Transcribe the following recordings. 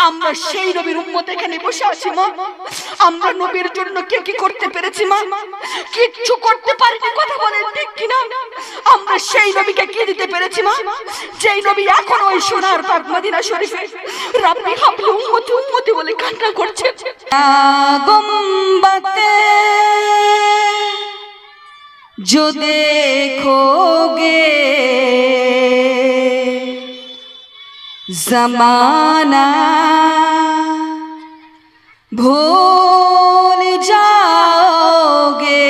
আমরা সেই নবীর উম্মত এখানে বসে আছি মা। আমরা নবীর জন্য কে কি করতে পেরেছি মা? কিচ্ছু করতে পারিনি, কথা বলেন ঠিক কিনা? আমরা সেই নবীকে কি দিতে পেরেছি মা? যেই নবী এখন ওই সোনার পাক মদিনা শরীফে রাব্বি হাবলি উম্মতি উম্মতি বলে কান্না করছে। গুম্বতে जो देखोगे जमाना भूल जाओगे,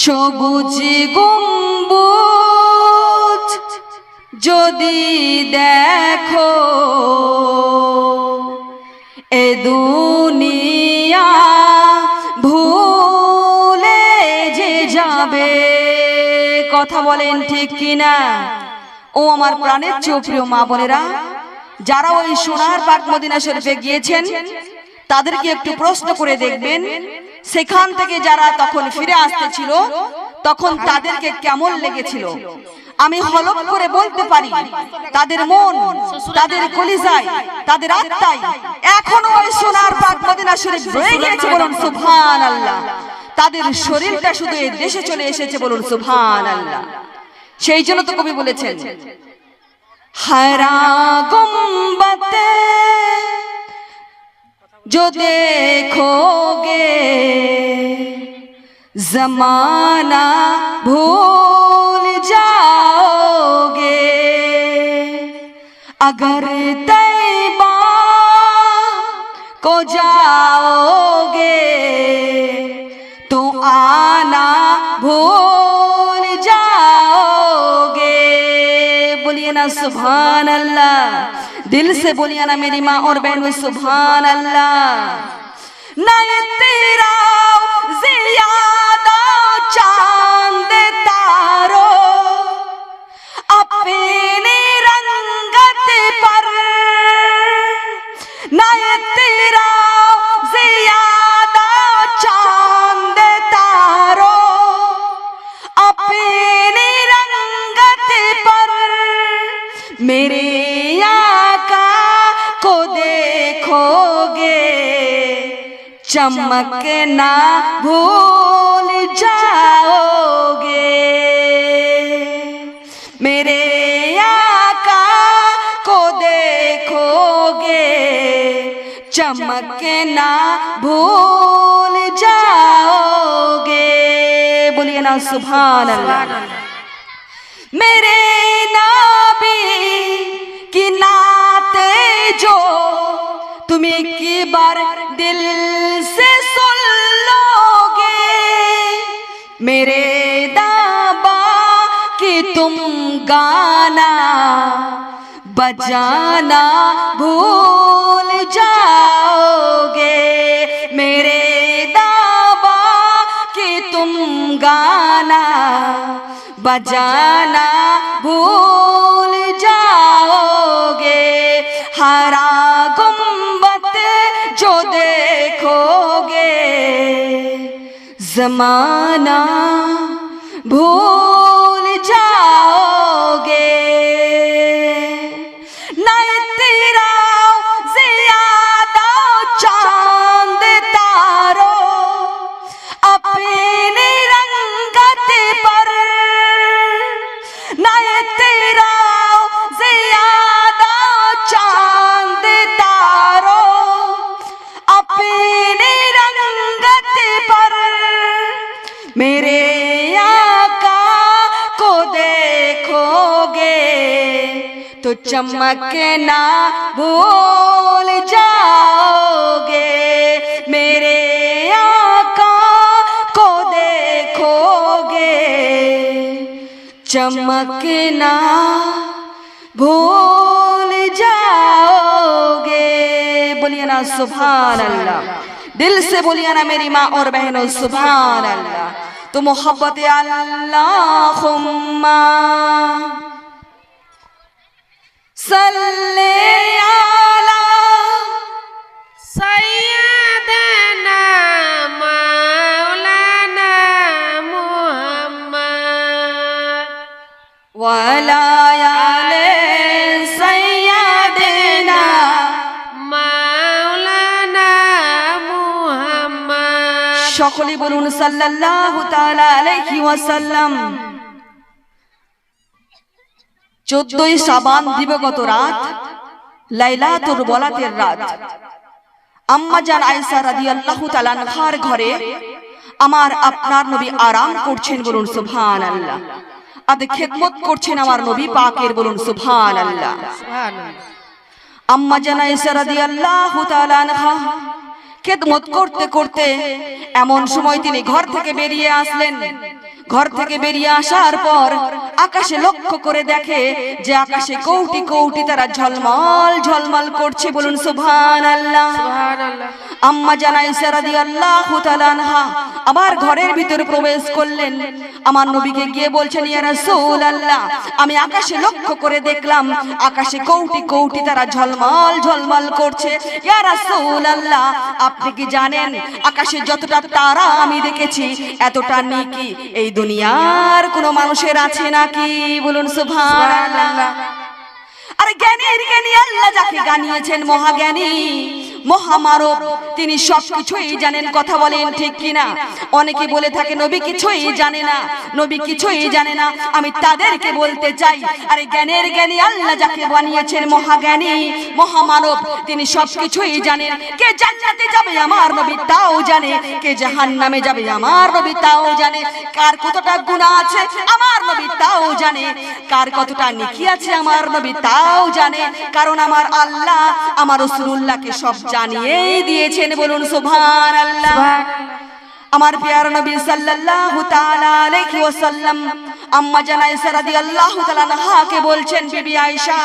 সবুজ গম্বুজ যদি দেখো এ দুনিয়া ভুলে যে যাবে। কথা বলেন ঠিক কিনা? ও আমার প্রাণের চেয়ে প্রিয় মা বোনেরা, যারা ওই সোনার পাক মদিনা শরীফে গিয়েছেন তাদেরকে একটু প্রশ্ন করে দেখবেন, সেখান থেকে যারা তখন ফিরে আসতেছিল তখন তাদেরকে কেমন লেগেছিল। আমি হলফ করে বলতে পারি তাদের মন, তাদের কলিজায়, তাদের আত্মায় এখনো ওই সোনার পাক মদিনা শরীফ রয়ে গিয়েছে, বলুন সুবহানাল্লাহ। তাদের শরীরটা শুধু এই দেশে চলে এসেছে, বলুন সুবহানাল্লাহ। সেই জন্য তো কবি বলেছেন হারা গুম্বতে जो देखोगे जमाना भूल जाओगे, अगर तैबा को जाओगे तो आना भूल जाओगे। बोलिए ना सुभान अल्लाह, दिल से बोलिए ना मेरी माँ और बहनों सुभान अल्लाह। ना ये तेरा ज़ियादा चांद तारो अपनी रंगत पर, ना ये तेरा ज़ियादा चांद तारो अपनी रंगत पर, मेरे को देखोगे चमकना भूल जाओगे, मेरे आका को देखोगे चमकना भूल जाओगे। बोलिए ना सुभान अल्लाह। मेरे नबी की नाते जो तुम एक बार दिल से सुन लोगे, मेरे दाबा कि तुम गाना बजाना भूल जाओगे, मेरे दाबा कि तुम गाना बजाना भूल जाओगे। हरा गुम्बद जो देखोगे जमाना भूल जाओगे, ना तेरा ज़ियादा चांद तारो अपनी रंगत पर, ना तेरा ज़ियादा चांद तारो अपनी रंगत पर, मेरे आका को देखोगे तो चमकना भूल जाओगे, मेरे आका को देखोगे चमकना भूल जाओगे। बोलिए ना सुभान अल्लाह, दिल से बोलिए ना मेरी माँ और बहनों सुभान अल्लाह। तो मोहब्बत अल्लाहुम्मा सल्ले अला सय्यदना मौलाना मुहम्मद वला आले सय्यदना সকলেই বলুন সাল্লাল্লাহু তাআলা আলাইহি ওয়াসাল্লাম। 14ই শাবান দিবগত রাত, লাইলাতুল বরাতের রাত, আম্মা জান আয়েশা রাদিয়াল্লাহু তাআলা আনহার ঘরে আমার আপনার নবী আরাম করছেন, বলুন সুবহানাল্লাহ। আদে খেদমত করছেন আমার নবী পাকের, বলুন সুবহানাল্লাহ। আম্মা জান আয়েশা রাদিয়াল্লাহু তাআলা আনহা খেদমত করতে করতে এমন সময় তিনি ঘর থেকে বেরিয়ে আসলেন। ঘর থেকে বেরিয়ে আসার পর আকাশে লক্ষ্য করে দেখে যে আকাশে কোটি কোটি তারা ঝলমল ঝলমল করছে, বলুন সুবহানাল্লাহ। আম্মা জান আয়েশা রাদিয়াল্লাহু তাআলা আনহা আমার ঘরের ভিতরে প্রবেশ করলেন। আমার নবীকে গিয়ে বলছেন, ইয়া রাসূলুল্লাহ, আমি আকাশে লক্ষ্য করে দেখলাম আকাশে কোটি কোটি তারা ঝলমল ঝলমল করছে। ইয়া রাসূলুল্লাহ, আপনি কি জানেন আকাশে যতটা তারা আমি দেখেছি এতটা নেকি এই দুনিয়ার কোন মানুষের আছে নাকি, বলুন সুবহানাল্লাহ। আরে জ্ঞানীর জ্ঞানী আল্লাহ যাকে জানিয়েছেন মহাজ্ঞানী মহামানব, তিনি সবকিছুই জানেন, কথা বলেন ঠিক কিনা? অনেকে বলে থাকে নবী কিছুই জানে না, নবী কিছুই জানে না। আমি তাদেরকে বলতে চাই, আরে জ্ঞানের জ্ঞানী আল্লাহ যাকে বানিয়েছেন মহাজ্ঞানী মহামানব, তিনি সবকিছুই জানেন। কে জান্নাতে যাবে আমার নবী তাও জানে, কে জাহান্নামে যাবে আমার নবী তাও জানে, কার কতটা গুনাহ আছে আমার নবী তাও জানে, কার কতটা নেকি আছে আমার নবী তাও জানে। কারণ আমার আল্লাহ আমার রাসূলুল্লাহকে সব জানিয়ে দিয়েছেন, বলুন সুবহানাল্লাহ। আমার প্রিয় নবী সাল্লাল্লাহু তাআলা আলাইহি ওয়াসাল্লাম আম্মা জান আয়েশা রাদিয়াল্লাহু তাআলা আনহাকে বলছেন, বিবি আয়েশা,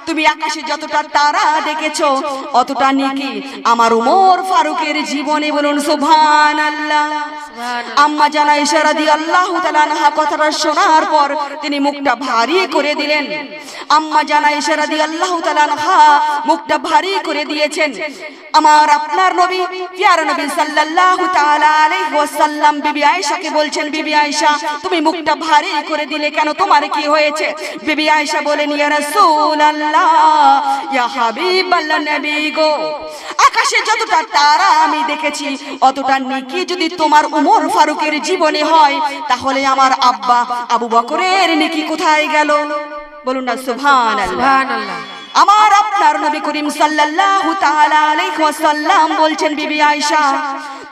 তুমি আকাশে যতটা তারা দেখেছো অতটা নেকি আমার ওমর ফারুকের জীবনে, বলুন সুবহানাল্লাহ। আম্মা জান আয়েশা রাদিয়াল্লাহু তাআলা আনহা কথাটা শোনার পর তিনি মুখটা ভারী করে দিলেন। আম্মা জান আয়েশা রাদিয়াল্লাহু তাআলা আনহা মুখটা ভারী করে দিয়েছেন। আমার আপনার নবী প্রিয় নবী সাল্লাল্লাহু তাআলা আলাইহি ওয়াসাল্লাম বিবি আয়েশাকে বলছেন, বিবি আয়েশা, তুমি মুখটা ভারী করে দিলে কেন, তোমার কি হয়েছে? বিবি আয়েশা বলেন, ইয়া রাসূলুল্লাহ, ইয়া হাবিবাল্লাহ নবী গো, আকাশে যতটা তারা আমি দেখেছি অতটা নেকি যদি তোমার ওমর ফারুকের জীবনে হয়, তাহলে আমার আব্বা আবু বকরের নেকি কোথায় গেল? বলুন না সুবহানাল্লাহ। আমার আপনার নবী করিম সাল্লাল্লাহু তাআলা আলাইহি ওয়াসাল্লাম বলছেন, বিবি আয়েশা,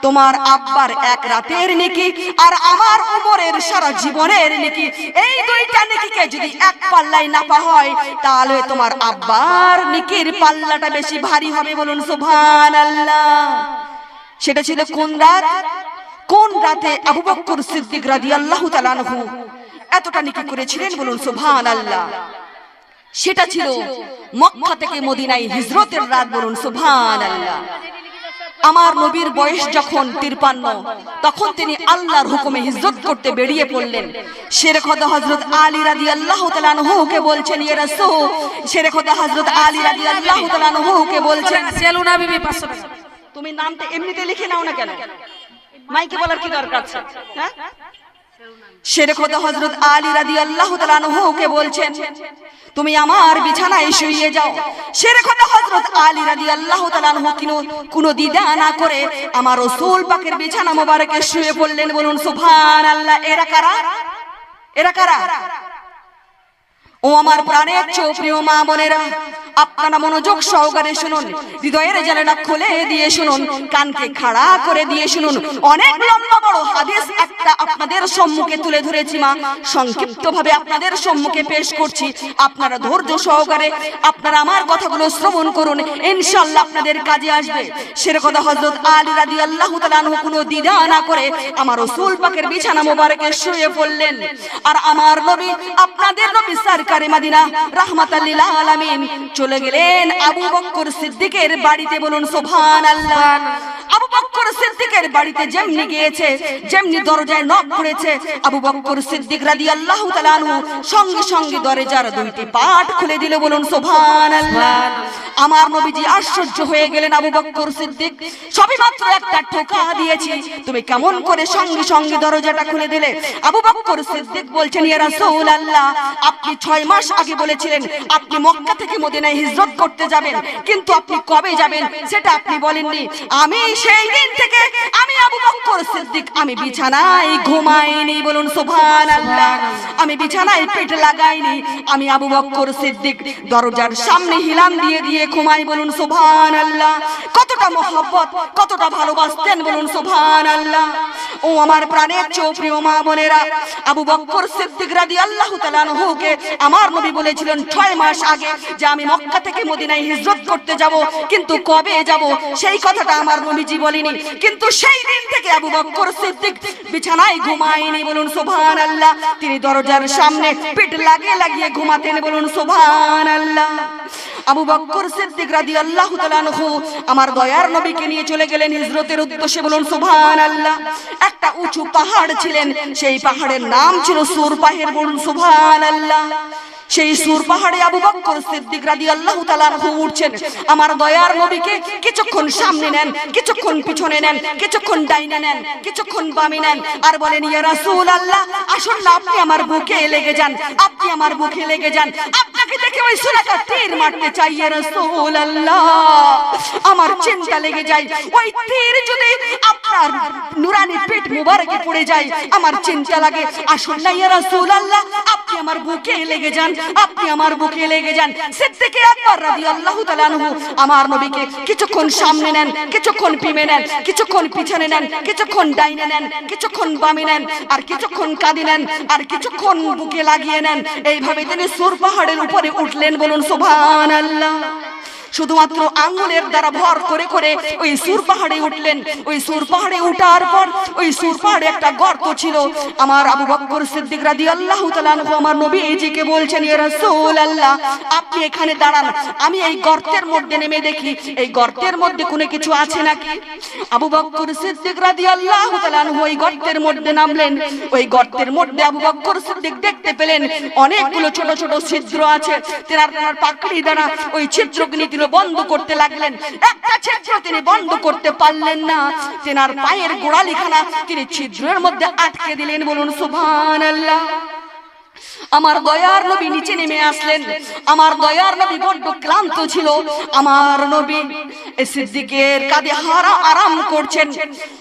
তোমার আব্বার এক রাতের নেকি আর আমার ওমরের সারা জীবনের নেকি, এই দুইটা নেকিকে যদি এক পাল্লায় নাপা হয় তাহলে তোমার আব্বার নেকির পাল্লাটা বেশি ভারী হবে, বলুন সুবহানাল্লাহ। সেটা ছিল কোন রাত? কোন রাতে আবু বকর সিদ্দিক রাদিয়াল্লাহু তাআলা আনহু এতটা নেকি করেছিলেন, বলুন সুবহানাল্লাহ। সেটা ছিল মক্কা থেকে মদিনায় হিজরতের রাত, বলুন সুবহানাল্লাহ। আমার নবীর বয়স যখন 53, তখন তিনি আল্লাহর হুকুমে হিজরত করতে বেরিয়ে পড়লেন। শেরে খোদা হযরত আলী রাদিয়াল্লাহু তাআলা আনহুকে বলছেন, ইয়া রাসূল, শেরে খোদা হযরত আলী রাদিয়াল্লাহু তাআলা আনহুকে বলছেন, সেলুনা বিবি 500 টাকা, তুমি নামটা এমনিতে লিখে নাও না কেন, মাইকে বলার কি দরকার আছে? হ্যাঁ, শেরে খোদা হযরত আলী রাদিয়াল্লাহু তাআলা আনহুকে বলছেন, তুমি আমার বিছানায় শুইয়ে যাও। শেরে খোদা হযরত আলী রাদিয়াল্লাহু তাআলা আনহু কোনো দ্বিধা না করে আমার রাসূল পাকের বিছানা মোবারকে শুয়ে পড়লেন, বলুন সুবহানাল্লাহ। এরা কারা? এরা কারা? ও আমার প্রাণের প্রিয় মা বোনেরা, আপনারা মনোযোগ সহকারে শুনুন, হৃদয়ের জানালা খুলে দিয়ে শুনুন, কানকে খাড়া করে দিয়ে শুনুন। অনেক লম্বা বড় হাদিস একটা আপনাদের সম্মুখে তুলে ধরেছি মা, সংক্ষিপ্তভাবে আপনাদের সম্মুখে পেশ করছি। আপনারা ধৈর্য সহকারে আপনারা আমার কথাগুলো শ্রবণ করুন, ইনশাআল্লাহ আপনাদের কাজে আসবে। শেরে খোদা হযরত আলী রাদিয়াল্লাহু তাআলা আনহু কোনো দ্বিধা না করে আমার রাসূল পাকের বিছানা মোবারকে শুয়ে পড়লেন। আর আমার নবী, আপনাদের নবী সরকারে মদিনা রাহমাতাল লিল আলামিন চলে গেলেন আবু বকর সিদ্দিকের বাড়িতে, বলুন সুবহানাল্লাহ। আবু বকর সিদ্দিকের বাড়িতে যেমনি গিয়েছে, যেমনি দরজায় নক করেছে, আবু বকর সিদ্দিক রাদিয়াল্লাহু তাআলা আনহু সঙ্গে সঙ্গে দরজার দুইটি পাট খুলে দিল, বলুন সুবহানাল্লাহ। আমার নবীজি আশ্চর্য হয়ে গেলেন, আবু বকর সিদ্দিক, সবে মাত্র একটা টোকা দিয়েছি, তুমি কেমন করে সঙ্গে সঙ্গে দরজাটা খুলে দিলে? আবু বকর সিদ্দিক বলছেন, ইয়া রাসূলুল্লাহ, আপনি 6 মাস আগে বলেছিলেন আপনি মক্কা থেকে মদিনায় হিজরত করতে যাবেন, কিন্তু আপনি কবে যাবেন সেটা আপনি বলেননি। আমি সেই দিন থেকে আমি আবু বকর সিদ্দিক আমি বিছানায় ঘুমাইনি, বলুন সুবহানাল্লাহ। আমি বিছানায় পিঠ লাগাইনি, আমি আবু বকর সিদ্দিক দরজার সামনে হিলাম দিয়ে দিয়ে ঘুমাই, বলুন সুবহানাল্লাহ। কতটা মহব্বত, কতটা ভালোবাসতেন, বলুন সুবহানাল্লাহ। ও আমার প্রাণের প্রিয় মা বোনেরা, আবু বকর সিদ্দিক রাদিয়াল্লাহু তাআলা আনহুকে আমার নবী বলেছিলেন 6 মাস আগে যে আমি মক্কা থেকে মদিনায় হিজরত করতে যাব, কিন্তু কবে যাব সেই কথাটা আমার নবীজি বলেনি। কিন্তু সেই দিন থেকে আবু বকর সিদ্দিক বিছানায় ঘুমায়নি, বলুন সুবহানাল্লাহ। তিনি দরজার সামনে পিঠ লাগিয়ে লাগিয়ে ঘুমাতেন, বলুন সুবহানাল্লাহ। আবু বকর সিদ্দিক রাদিয়াল্লাহু তাআলা আনহু আমার দয়ার নবীকে নিয়ে চলে গেলেন হিজরতের উদ্দেশ্যে, বলুন সুবহানাল্লাহ। একটা উঁচু পাহাড় ছিলেন, সেই পাহাড়ের নাম ছিল সূর পাহাড়, বলুন সুবহানাল্লাহ। সেই সূর পাহাড়ে আবু বকর সিদ্দিক রাদিয়াল্লাহু তাআলা আনহু উঠছেন। আমার দয়ার নবীকে কিছুক্ষণ সামনে নেন, কিছুক্ষণ পিছনে নেন, কিছুক্ষণ ডাইনে নেন, কিছুক্ষণ বামে নেন, আর বলেন ইয়া রাসূলুল্লাহ, আসুন না আপনি আমার বুকে লেগে যান, আপনি আমার বুকে লেগে যান। আপনাকে দেখে ওই সুরাকা তীর মারতে চাই ইয়া রাসূলুল্লাহ, আমার চিন্তা লেগে যায়। ওই তীর যদি আপনার নুরানি পিঠ মুবারকে পড়ে যায়, আমার চিন্তা লাগে। আসুন না ইয়া রাসূলুল্লাহ, আপনি আমার বুকে লেগে যান, আপনি আমার বুকে লেগে যান। সিদ্দিক আকবর রাদিয়াল্লাহু তাআলা আনহু আমার নবীকে কিছুক্ষণ সামনে নেন, কিছুক্ষণ পিমে নেন, কিছুক্ষণ পিছনে নেন, কিছুক্ষণ ডাইনে নেন, কিছুক্ষণ বামে নেন, আর কিছুক্ষণ কাঁধে নেন, আর কিছুক্ষণ বুকে লাগিয়ে নেন। এইভাবে তিনি সূর পাহাড়ের উপরে উঠলেন, বলুন সুবহানাল্লাহ। শুধুমাত্র আঙ্গুলের দ্বারা ভর করে করে ওই সূর পাহাড়ে উঠলেন। ওই সূর পাহাড়ে উঠার পর ওই সূর পাহাড়ে একটা গর্ত ছিল। আমার আবু বকর সিদ্দিক রাদিয়াল্লাহু তাআলা আনহু আমার নবীজিকে বলছেন ইয়া রাসূলুল্লাহ, আপনি এখানে দাঁড়ান, আমি এই গর্তের মধ্যে নেমে দেখি এই গর্তের মধ্যে কোনো কিছু আছে নাকি। আবু বকর সিদ্দিক রাদিয়াল্লাহু তাআলা আনহু ওই গর্তের মধ্যে নামলেন। ওই গর্তের মধ্যে আবু বকর সিদ্দিক দেখতে পেলেন অনেকগুলো ছোট ছোট ছিদ্র আছে। তেনার পাকড়ি দ্বারা ওই ছিদ্রগুলি তিনি বন্ধ করতে লাগলেন। একটা ছিদ্র তিনি বন্ধ করতে পারলেন না, তেনার পায়ের গোড়ালিখানা তিনি ছিদ্রের মধ্যে আটকে দিলেন, বলুন সুবহানাল্লাহ। আমার দয়ার নবী নিচে নেমে আসলেন। আমার দয়ার নবী বড্ড ক্লান্ত ছিল। আমার নবী সিদ্দিকের কাঁধে আরাম করছেন।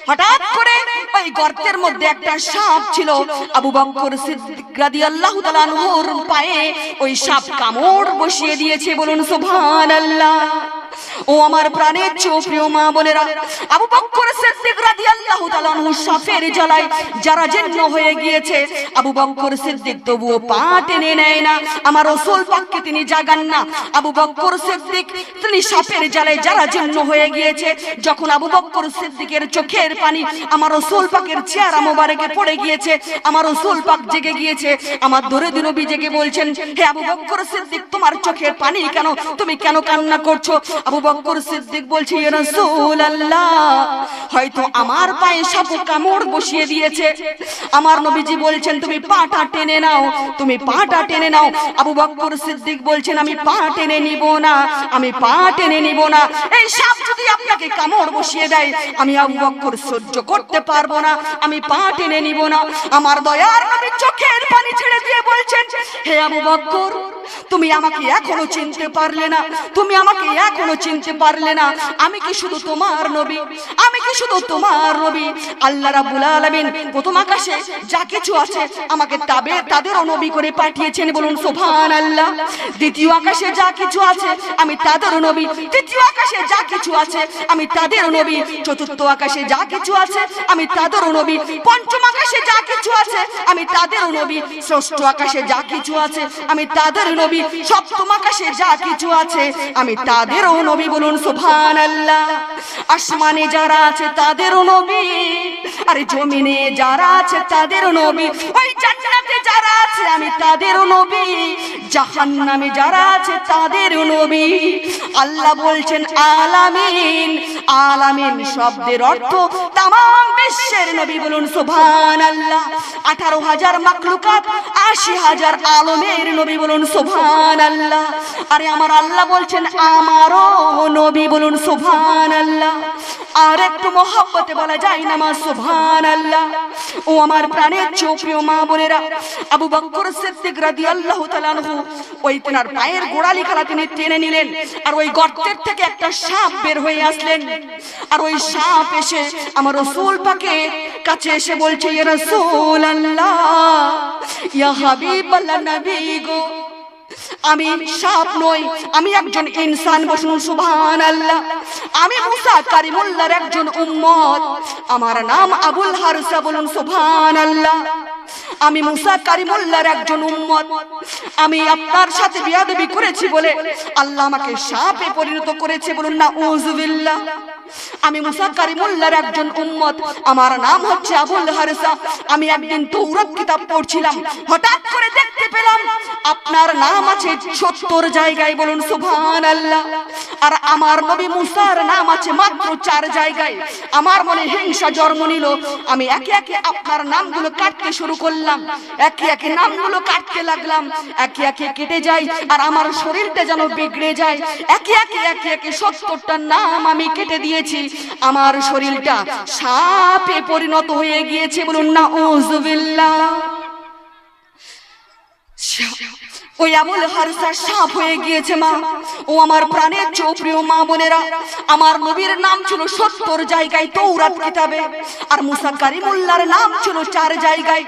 হঠাৎ করে ওই গর্তের মধ্যে একটা সাপ ছিল। আবু বকর সিদ্দিক রাদিয়াল্লাহু তাআলা আনহুর পায়ে ওই সাপ কামড় বসিয়ে দিয়েছে, বলুন সুবহানাল্লাহ। ও আমার প্রাণের প্রিয় মা বোনেরা, আবু বকর সিদ্দিক রাদিয়াল্লাহু তাআলা আনহু সাপের জ্বালায় যারা জীর্ণ হয়ে গিয়েছে, আবু বকর সিদ্দিক তবুও পা টেনে নেয় না, আমার রাসূল পাককে তিনি জাগান না। আবু বকর সিদ্দিক তিনি সাপের জ্বালায় যারা জীর্ণ হয়ে গিয়েছে, যখন আবু বকর সিদ্দিকের চোখের পানি আমার রাসূল পাকের চেহারা মোবারকে পড়ে গিয়েছে, আমার রাসূল পাক জেগে গিয়েছে। আমার দরদি নবী জেগে বলছেন, হে আবু বকর সিদ্দিক, তোমার চোখের পানি কেন, তুমি কেন কান্না করছো? আবু বকর সিদ্দিক বলছে ইয়া রাসূলুল্লাহ, হয়তো আমার পায়ে সাপ কামড় বসিয়ে দিয়েছে। আমার নবীজি বলছেন তুমি পাটা টেনে নাও, তুমি পাটা টেনে নাও। আবু বকর সিদ্দিক বলছেন আমি পা টেনে নিব না, আমি পা টেনে নিব না। এই সাপ যদি আপনাকে কামড় বসিয়ে দেয়, আমি আবু বকর সহ্য করতে পারবো না, আমি পা টেনে নিব না। আমার দয়ার নবী চোখের পানি ছেড়ে দিয়ে বলছেন, হে আবু বকর, তুমি আমাকে এখনো চিনতে পারলে না, তুমি আমাকে এখনো চিনতে পারলে না। আমি কি শুধু তোমার নবী? আমি কি শুধু তোমার নবী? আল্লাহ রাব্বুল আলামিন প্রথম আকাশে যা কিছু আছে আমাকে তাদেরও নবী করে পাঠিয়েছেন, বলুন সুবহানাল্লাহ। দ্বিতীয় আকাশে যা কিছু আছে আমি তাদেরও নবী, তৃতীয় আকাশে যা কিছু আছে আমি তাদেরও নবী, চতুর্থ আকাশে যা কিছু আছে আমি তাদেরও নবী, পঞ্চম আকাশে যা কিছু আছে আমি তাদেরও নবী, ষষ্ঠ আকাশে যা কিছু আছে আমি তাদের নবী, সপ্তম আকাশে যা কিছু আছে আমি তাদেরও নবী, বলুন সুবহানাল্লাহ। আসমানে যারা আছে তাদেরও নবী, আর জমিনে যারা আছে তাদেরও নবী, ওই জান্নাতে যারা আছে আমি তাদেরও নবী, জাহান্নামে যারা আছে তাদেরও নবী। আল্লাহ বলছেন আলামিন, আলামিন শব্দের অর্থ তাম বিশ্বের নবী, বলুন সুবহানাল্লাহ। 18,000 মাখলুকাত, 80,000 আলমের নবী, বলুন সুবহানাল্লাহ। আরে আমার আল্লাহ বলছেন আমারও নবী, বলুন সুবহানাল্লাহ। আর একটু মহব্বতে বলা যায় না মা সুবহানাল্লাহ। ও আমার প্রাণের প্রিয় মা বোনেরা, আবু বকর সিদ্দিক রাদিয়াল্লাহু তাআলা আনহু ওই তেনার পায়ের গোড়ালি খালা তিনি টেনে নিলেন, আর ওই গর্তের থেকে একটা সাপ বের হয়ে আসলেন। আর ওই সাপ এসে আমার রাসূল পাকের কাছে এসে বলছে, ইয়া রাসূলুল্লাহ, ইয়া হাবিবাল্লাহ, নবী গো, আমি সাপ নই, আমি একজন ইনসান। বসুন সুবহানাল্লাহ। আমি মুসা কারিমুল্লাহর একজন উম্মত, আমার নাম আবুল হারসা। বলুন সুবহানাল্লাহ। আমি মুসা কারিমুল্লাহর একজন উম্মত, আমি আপনার সাথে বিয়াদবি করেছি বলে আল্লাহ আমাকে সাপে পরিণত করেছে। বলুন নাউযুবিল্লাহ। আমি মুসা কারিমুল্লাহর একজন উম্মত, আমার নাম হচ্ছে আবুল হারসা। আমি একদিন তাওরাত কিতাব পড়ছিলাম, হঠাৎ করে দেখতে পেলাম আপনার নাম আছে 70 জায়গায়। বলুন সুবহানাল্লাহ। আর আমার নবী মুসার নাম আছে মাত্র 4 জায়গায়। আমার মনে হিংসা জন্ম নিল। আমি একে একে আপনার নামগুলো কাটতে শুরু করলাম, একে একে নামগুলো কাটতে লাগলাম, একে একে কেটে যায় আর আমার শরীরটা যেন বিগড়ে যায়। একে একে 70টা নাম আমি কেটে দিয়েছি, আমার শরীরটা সাপে পরিণত হয়ে গিয়েছে। বলুন নাউযুবিল্লাহ। ওই আবুল হারসা সাপ হয়ে গিয়েছে মা। ও আমার প্রাণের প্রিয় মা বোনেরা, আমার নবীর নাম ছিল 70 জায়গায় তাওরাত কিতাবে, আর মুসা কারিমুল্লাহর নাম ছিল 4 জায়গায়।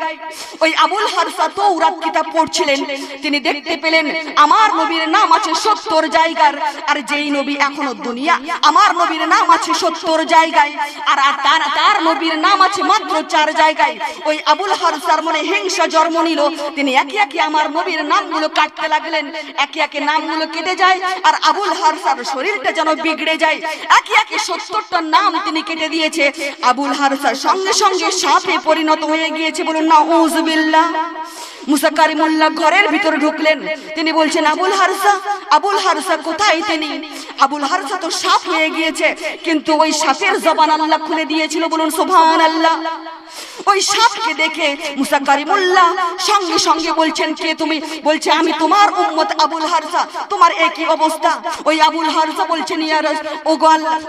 ওই আবুল হারসা তাওরাত কিতাব পড়ছিলেন, তিনি দেখতে পেলেন আমার নবীর নাম আছে 70 জায়গার, আর যেই নবী এখনো দুনিয়া, আমার নবীর নাম আছে 70 জায়গায়, আর তার নবীর নাম আছে মাত্র 4 জায়গায়। ওই আবুল হারসার মনে হিংসা জন্ম নিল। তিনি একে একে আমার নবীর নামগুলো কাটতে লাগলেন, একে একে নামগুলো কেটে যায় আর আবুল হারসার শরীরটা যেন বিগড়ে যায়। একে একে 70টা নাম তিনি কেটে দিয়েছে। আবুল হারসার সঙ্গে সঙ্গে সাপে পরিণত হয়ে গিয়েছে। বলুন নাউযুবিল্লাহ। মুসা কারিমুল্লাহ ঘরের ভিতরে ঢুকলেন, তিনি বলছেন, আবুল হারসা কোথায়? তিনি আবুল হারসা তো সাপ হয়ে গিয়েছে, কিন্তু ওই সাপের জবান আল্লাহ খুলে দিয়েছিল। বলুন সুবহানাল্লাহ। ওই সাপকে দেখে মুসা কারিমুল্লাহ সঙ্গে সঙ্গে বলছেন, কে তুমি? বলছে, আমি তোমার উম্মত আবুল হারসা, তোমার একই অবস্থা। ওই আবুল হারসা বলছেন, ইয়া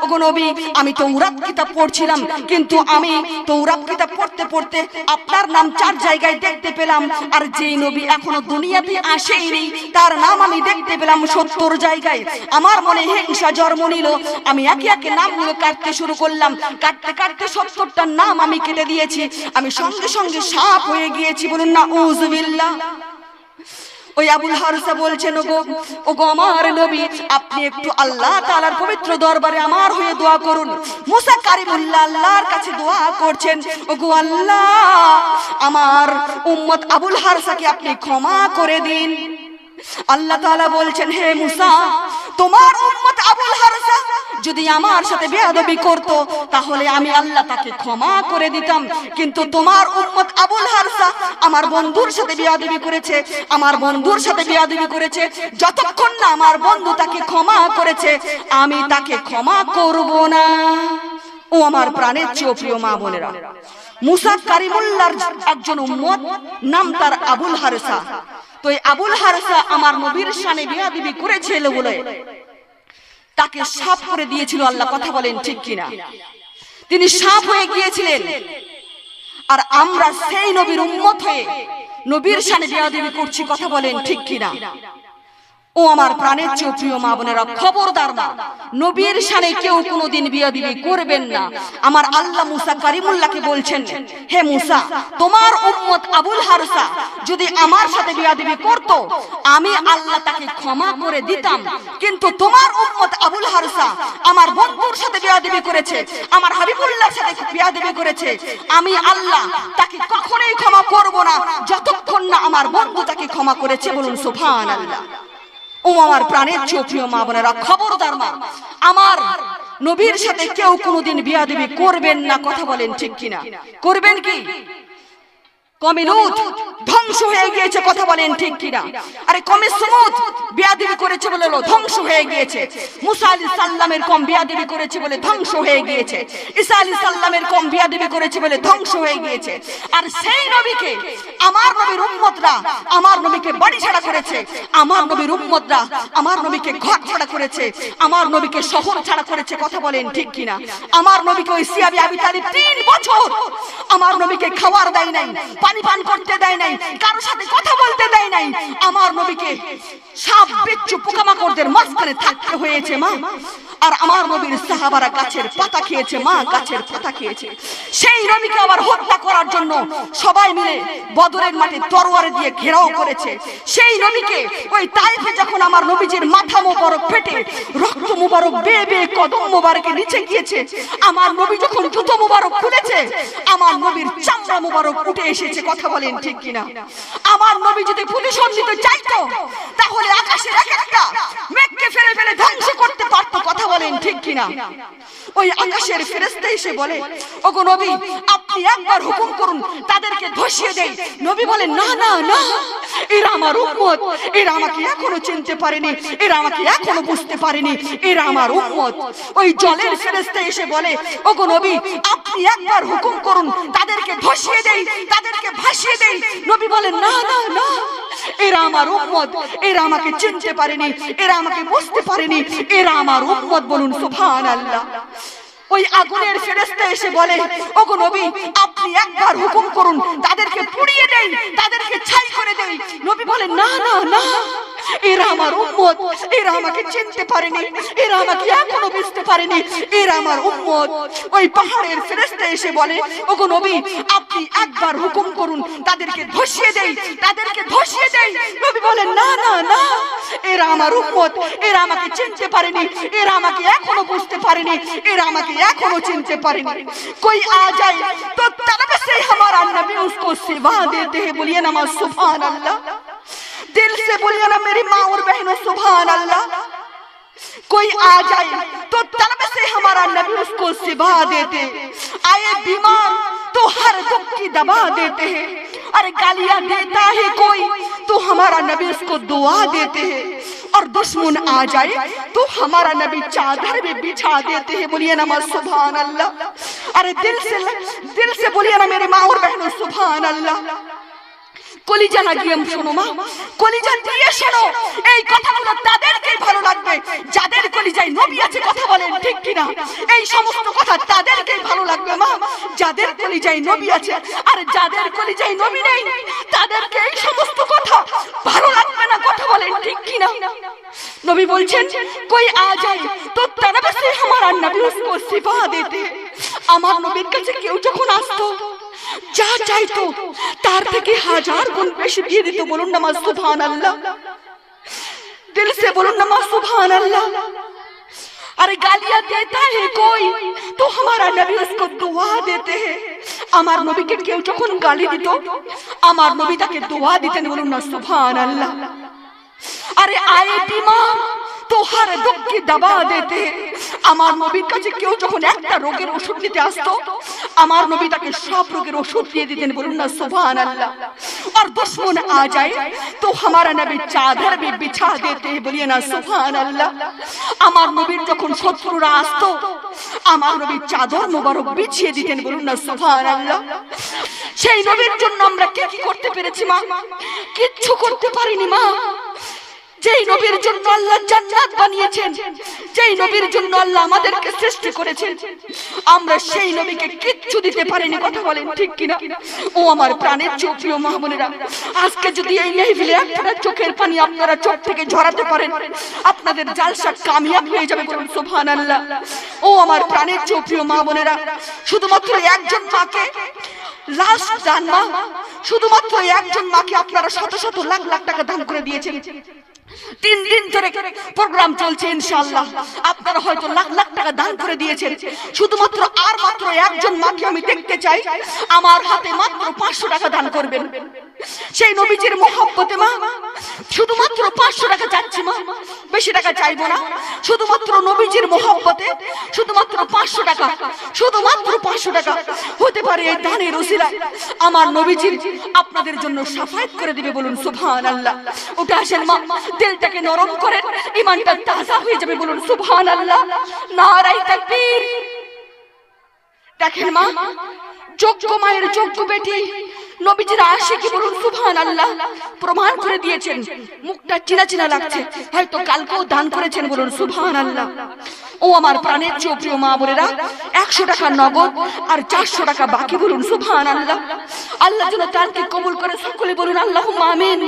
ওগো নবী, আমি তাওরাত কিতাব পড়ছিলাম, কিন্তু আমি তাওরাত কিতাব পড়তে পড়তে আপনার নাম 4 জায়গায় দেখতে পেলাম, আর যেই নবী এখনো দুনিয়াতে আসেনি তার নাম আমি দেখতে পেলাম 70 জায়গায়। আমার মনে হিংসা জন্ম নিল। আমি একে একে নামগুলো কাটতে শুরু করলাম, কাটতে কাটতে 70টা নাম আমি কেটে দিয়েছি। আমি সঙ্গে সঙ্গে সাপ হয়ে গিয়েছি। বলুন নাউযুবিল্লাহ। ওই আবুল হারসা বলছেন, ওগো আমার নবী, আপনি একটু আল্লাহ তাআলার পবিত্র দরবারে আমার হয়ে দোয়া করুন। মুসা কারিমুল্লাহ আল্লাহর কাছে দোয়া করছেন, ওগো আল্লাহ, আমার উম্মত আবুল হারসাকে আপনি ক্ষমা করে দিন। আল্লাহ তাআলা বলছেন, হে মুসা, তোমার উম্মত আবুল হারসা যদি আমার সাথে বেয়াদবি করত তাহলে আমি আল্লাহ তাকে ক্ষমা করে দিতাম, কিন্তু তোমার উম্মত আবুল হারসা আমার বন্ধুর সাথে বেয়াদবি করেছে, আমার বন্ধুর সাথে বেয়াদবি করেছে। যতক্ষণ না আমার বন্ধু তাকে ক্ষমা করেছে আমি তাকে ক্ষমা করব না। ও আমার প্রাণের প্রিয় মা বোনেরা, মুসা কারিমুল্লাহর একজন উম্মত, নাম তার আবুল হারসা। তো এই আবুল হারসা আমার নবীর শানে বেয়াদবি করেছিল বলে তাকে সাপ করে দিয়েছিল আল্লাহ। কথা বলেন ঠিক কিনা? তিনি সাপ হয়ে গিয়েছিলেন, আর আমরা সেই নবীর উম্মত হয়ে নবীর শানে বেয়াদবি করছি। কথা বলেন ঠিক কিনা? ও আমার প্রাণের প্রিয় মা বোনেরা, খবরদার মা, নবীর শানে কেউ কোনোদিন বেয়াদবি করবেন না। আমার আল্লাহ মুসা কারিমুল্লাহকে বলছেন, হে মুসা, তোমার উম্মত আবুল হারসা যদি আমার সাথে বেয়াদবি করত আমি আল্লাহ তাকে ক্ষমা করে দিতাম, কিন্তু তোমার উম্মত আবুল হারসা আমার বন্ধুর সাথে বেয়াদবি করেছে, আমার হাবিবুল্লাহর সাথে বেয়াদবি করেছে, আমি আল্লাহ তাকে কখনোই ক্ষমা করব না যতক্ষণ না আমার বন্ধু তাকে ক্ষমা করেছে। বলুন সুবহানাল্লাহ। ও আমার প্রাণের প্রিয় মা বোনেরা, খবরদার মা, আমার নবীর সাথে কেউ কোনোদিন বেয়াদবি করবেন না। কথা বলেন ঠিক কিনা? করবেন কি? কমে লুত ধ্বংস হয়ে গিয়েছে, কথা বলেন ঠিক কিনা? আরে কমে সমুদ বিয়াদবি করেছে বলে ধ্বংস হয়ে গিয়েছে। মুসা আলাইহিস সালামের কম বিয়াদবি করেছে বলে ধ্বংস হয়ে গিয়েছে। ঈসা আলাইহিস সালামের কম বিয়াদবি করেছে বলে ধ্বংস হয়ে গিয়েছে। আর সেই নবীকে আমার নবীর উম্মতরা আমার নবীকে বাড়ি ছাড়া করেছে, আমার নবীর উম্মতরা আমার নবীকে ঘর ছাড়া করেছে, আমার নবীকে শহর ছাড়া করেছে, কথা বলেন ঠিক কিনা? আমার নবীকে ওই সিয়াবি আবি তালিব 3 বছর আমার নবীকে খাবার দেয় নাই, পানি পান করতে দেয় নাই, কারোর সাথে কথা বলতে দেয় নাই। আমার নবীকে সাপ বিচ্ছু পোকামাকড়দের মাঝখানে থাকতে হয়েছে মা। আর আমার নবীর সাহাবারা গাছের পাতা খেয়েছে মা, গাছের পাতা খেয়েছে। সেই নবীকে আবার হত্যা করার জন্য সবাই মিলে বদরের মাঠে তরোয়ার দিয়ে ঘেরাও করেছে। সেই নবীকে ওই তায়েফে যখন আমার নবীজির মাথা মোবারক ফেটে রক্ত মোবারক বেয়ে বেয়ে কদম মোবারকের নিচে গিয়েছে, আমার নবী যখন জুতো মোবারক খুলেছে আমার নবীর চামড়া মোবারক উঠে এসেছে, কথা বলেন ঠিক কিনা? আমার নবী যদি প্রতিশোধ নিতে চাইতো তাহলে আকাশের এক একটা মেঘকে ফেলে ফেলে ধ্বংস করতে পারতো, কথা বলেন ঠিক কিনা? ওই আকাশের ফেরেশতা এসে বলে, ওগো নবী আপনি একবার হুকুম করুন তাদেরকে ধসিয়ে দেই। নবী বলেন, না না না, এরা আমার উম্মত, এরা আমাকে এখনো চিনতে পারেনি, এরা আমাকে এখনো বুঝতে পারেনি, এরা আমার উম্মত। ওই জলের ফেরেশতা এসে বলে, ওগো নবী আপনি একবার হুকুম করুন তাদেরকে ধসিয়ে দেই, তাদেরকে ভাসিয়ে দেই। নবী বলেন, না না না, এরা আমার উম্মত, এরা আমাকে চিনতে পারেনি, এরা আমাকে বুঝতে পারেনি, এরা আমার উম্মত। বলুন সুবহানাল্লাহ। ওই আগুনের ফেরেশতা এসে বলে, ওগো নবী আপনি একবার হুকুম করুন তাদেরকে পুড়িয়ে দেই, তাদেরকে ছাই করে দেই। নবী বলেন, না না না, এরা আমার উম্মত, এরা আমাকে চিনতে পারেনি, এরা আমাকে এখনো বুঝতে পারেনি, এরা আমার উম্মত। ওই পাহাড়ের ফেরেশতা এসে বলে, ওগো নবী আপনি একবার হুকুম করুন তাদেরকে ধসিয়ে দেই, তাদেরকে ধসিয়ে দেই। নবী বলেন, না না না, এরা আমার উম্মত, এরা আমাকে চিনতে পারেনি, এরা আমাকে এখনো বুঝতে পারেনি, এরা আমাকে এখনো চিনতে পারেনি। कोई आ जाए तो तरफ से हमारा नबी उसको सिवा देते हैं। बोलिए ना सुभान अल्लाह, दिल से बोलिए ना मेरी माँ और बहनों सुभान अल्लाह। कोई आ जाए तो तरफ से हमारा नबी उसको सिवा देते, आए बीमार तो हर दुख की दवा देते हैं। अरे गालियां देता है कोई तो हमारा नबी उसको दुआ देते हैं, और दुश्मन आ जाए तो हमारा नबी चादर भी बिछा देते हैं। बोलिए ना सुभान अल्लाह। अरे दिल से बोलिए ना मेरी माँ और बहनों सुभान अल्लाह। কলিজা লাগিয়ে শোনো মা, কলিজা দিয়ে শোনো, এই কথাগুলো তাদেরকেই ভালো লাগবে যাদের কলিজায় নবী আছে, কথা বলেন ঠিক কিনা? এই সমস্ত কথা তাদেরকেই ভালো লাগবে মা যাদের কলিজায় নবী আছে। আর যাদের কলিজায় নবী নেই তাদেরকে এই সমস্ত কথা ভালো লাগবে না, কথা বলেন ঠিক কিনা? নবী বলছেন, कोई आ जाए तो तरफ से हमारा नबी उसको सिवा देते। আমার নবীর কাছে কেউ যখন আসতো যা চাইতো তার থেকে 1000 গুণ বেশি দিয়ে দিত। বলুন না সুবহানাল্লাহ, দিল से बोलুন না সুবহানাল্লাহ। अरे गालियां देता है कोई तो हमारा नबी उसको दुआ देते हैं। আমার নবীকে কেউ যখন গালি দিত আমার নবী তাকে দোয়া দিতেন। বলুন না সুবহানাল্লাহ। अरे आए बीमार तो हर दुख की दवा देते हैं। আমার নবীর কাছে কেউ যখন একটা রোগের ওষুধ নিতে আসতো আমার নবী তাকে সব রোগের ওষুধ দিয়ে দিতেন। বলুন না সুবহানাল্লাহ। और दुश्मन आ जाए तो हमारा नबी चादर भी बिछा देते हैं। बोलिए ना सुबहानाल्लाह। আমার নবীর যখন শত্রুরা আসতো আমার নবী চাদর মোবারক বিছিয়ে দিতেন। বলুন না সুবহানাল্লাহ। সেই নবীর জন্য আমরা কি কি করতে পেরেছি মা? কিচ্ছু করতে পারিনি মা। যেই নবীর জন্য আল্লাহ জান্নাত বানিয়েছেন, যেই নবীর জন্য আল্লাহ আমাদেরকে সৃষ্টি করেছেন, আমরা সেই নবীকে কিচ্ছু দিতে পারিনি, কথা বলেন ঠিক কিনা? ও আমার প্রাণের প্রিয় মা বোনেরা, আজকে যদি এই মাহফিলে একটা চোখের পানি আপনারা চোখ থেকে ঝরাতে পারেন আপনাদের জালসা কামিয়াব হয়ে যাবে। বলুন সুবহানাল্লাহ। ও আমার প্রাণের প্রিয় মা বোনেরা, শুধুমাত্র একজন মাকে লাস্ট দান মা, শুধুমাত্র একজন মাকে আপনারা শত শত লাখ লাখ টাকা দান করে দিয়েছেন। 3 দিন ধরে প্রোগ্রাম চলছে, ইনশাআল্লাহ আপনারা হয়তো লাখ লাখ টাকা দান করে দিয়েছেন। শুধুমাত্র আর মাত্র একজন মাকে আমি দেখতে চাই আমার হাতে মাত্র 500 টাকা দান করবেন। সেই নবীজির মহব্বতে মা শুধুমাত্র 500 টাকা চাচ্ছি মা, বেশি টাকা চাইবো না। শুধুমাত্র নবীজির মহব্বতে শুধুমাত্র 500 টাকা, শুধুমাত্র 500 টাকা হতে পারে এই দানের উসিলায় আমার নবীজির আপনাদের জন্য শাফায়াত করে দিবে। বলুন সুবহানাল্লাহ। ওটা আসেন মা, দিলটাকে নরম করেন, ঈমানটা তাজা হয়ে যাবে। বলুন সুবহানাল্লাহ। নারায়ে তাকবীর। দেখেন মা, যোগ্য মায়ের যোগ্য বেটি নবীজির আশিকি, বলুন সুবহানাল্লাহ, প্রমাণ করে দিয়েছেন। মুখটা চিনা চিনা লাগছে, হয়তো কালকেও দান করেছেন। বলুন সুবহানাল্লাহ। ও আমার প্রাণের চেয়ে প্রিয় মা বোনেরা, 100 টাকা নগদ আর 400 টাকা বাকি। বলুন সুবহানাল্লাহ। আল্লাহ যেন দানকে কবুল করে। সকলে বলুন আল্লাহুম্মা আমিন।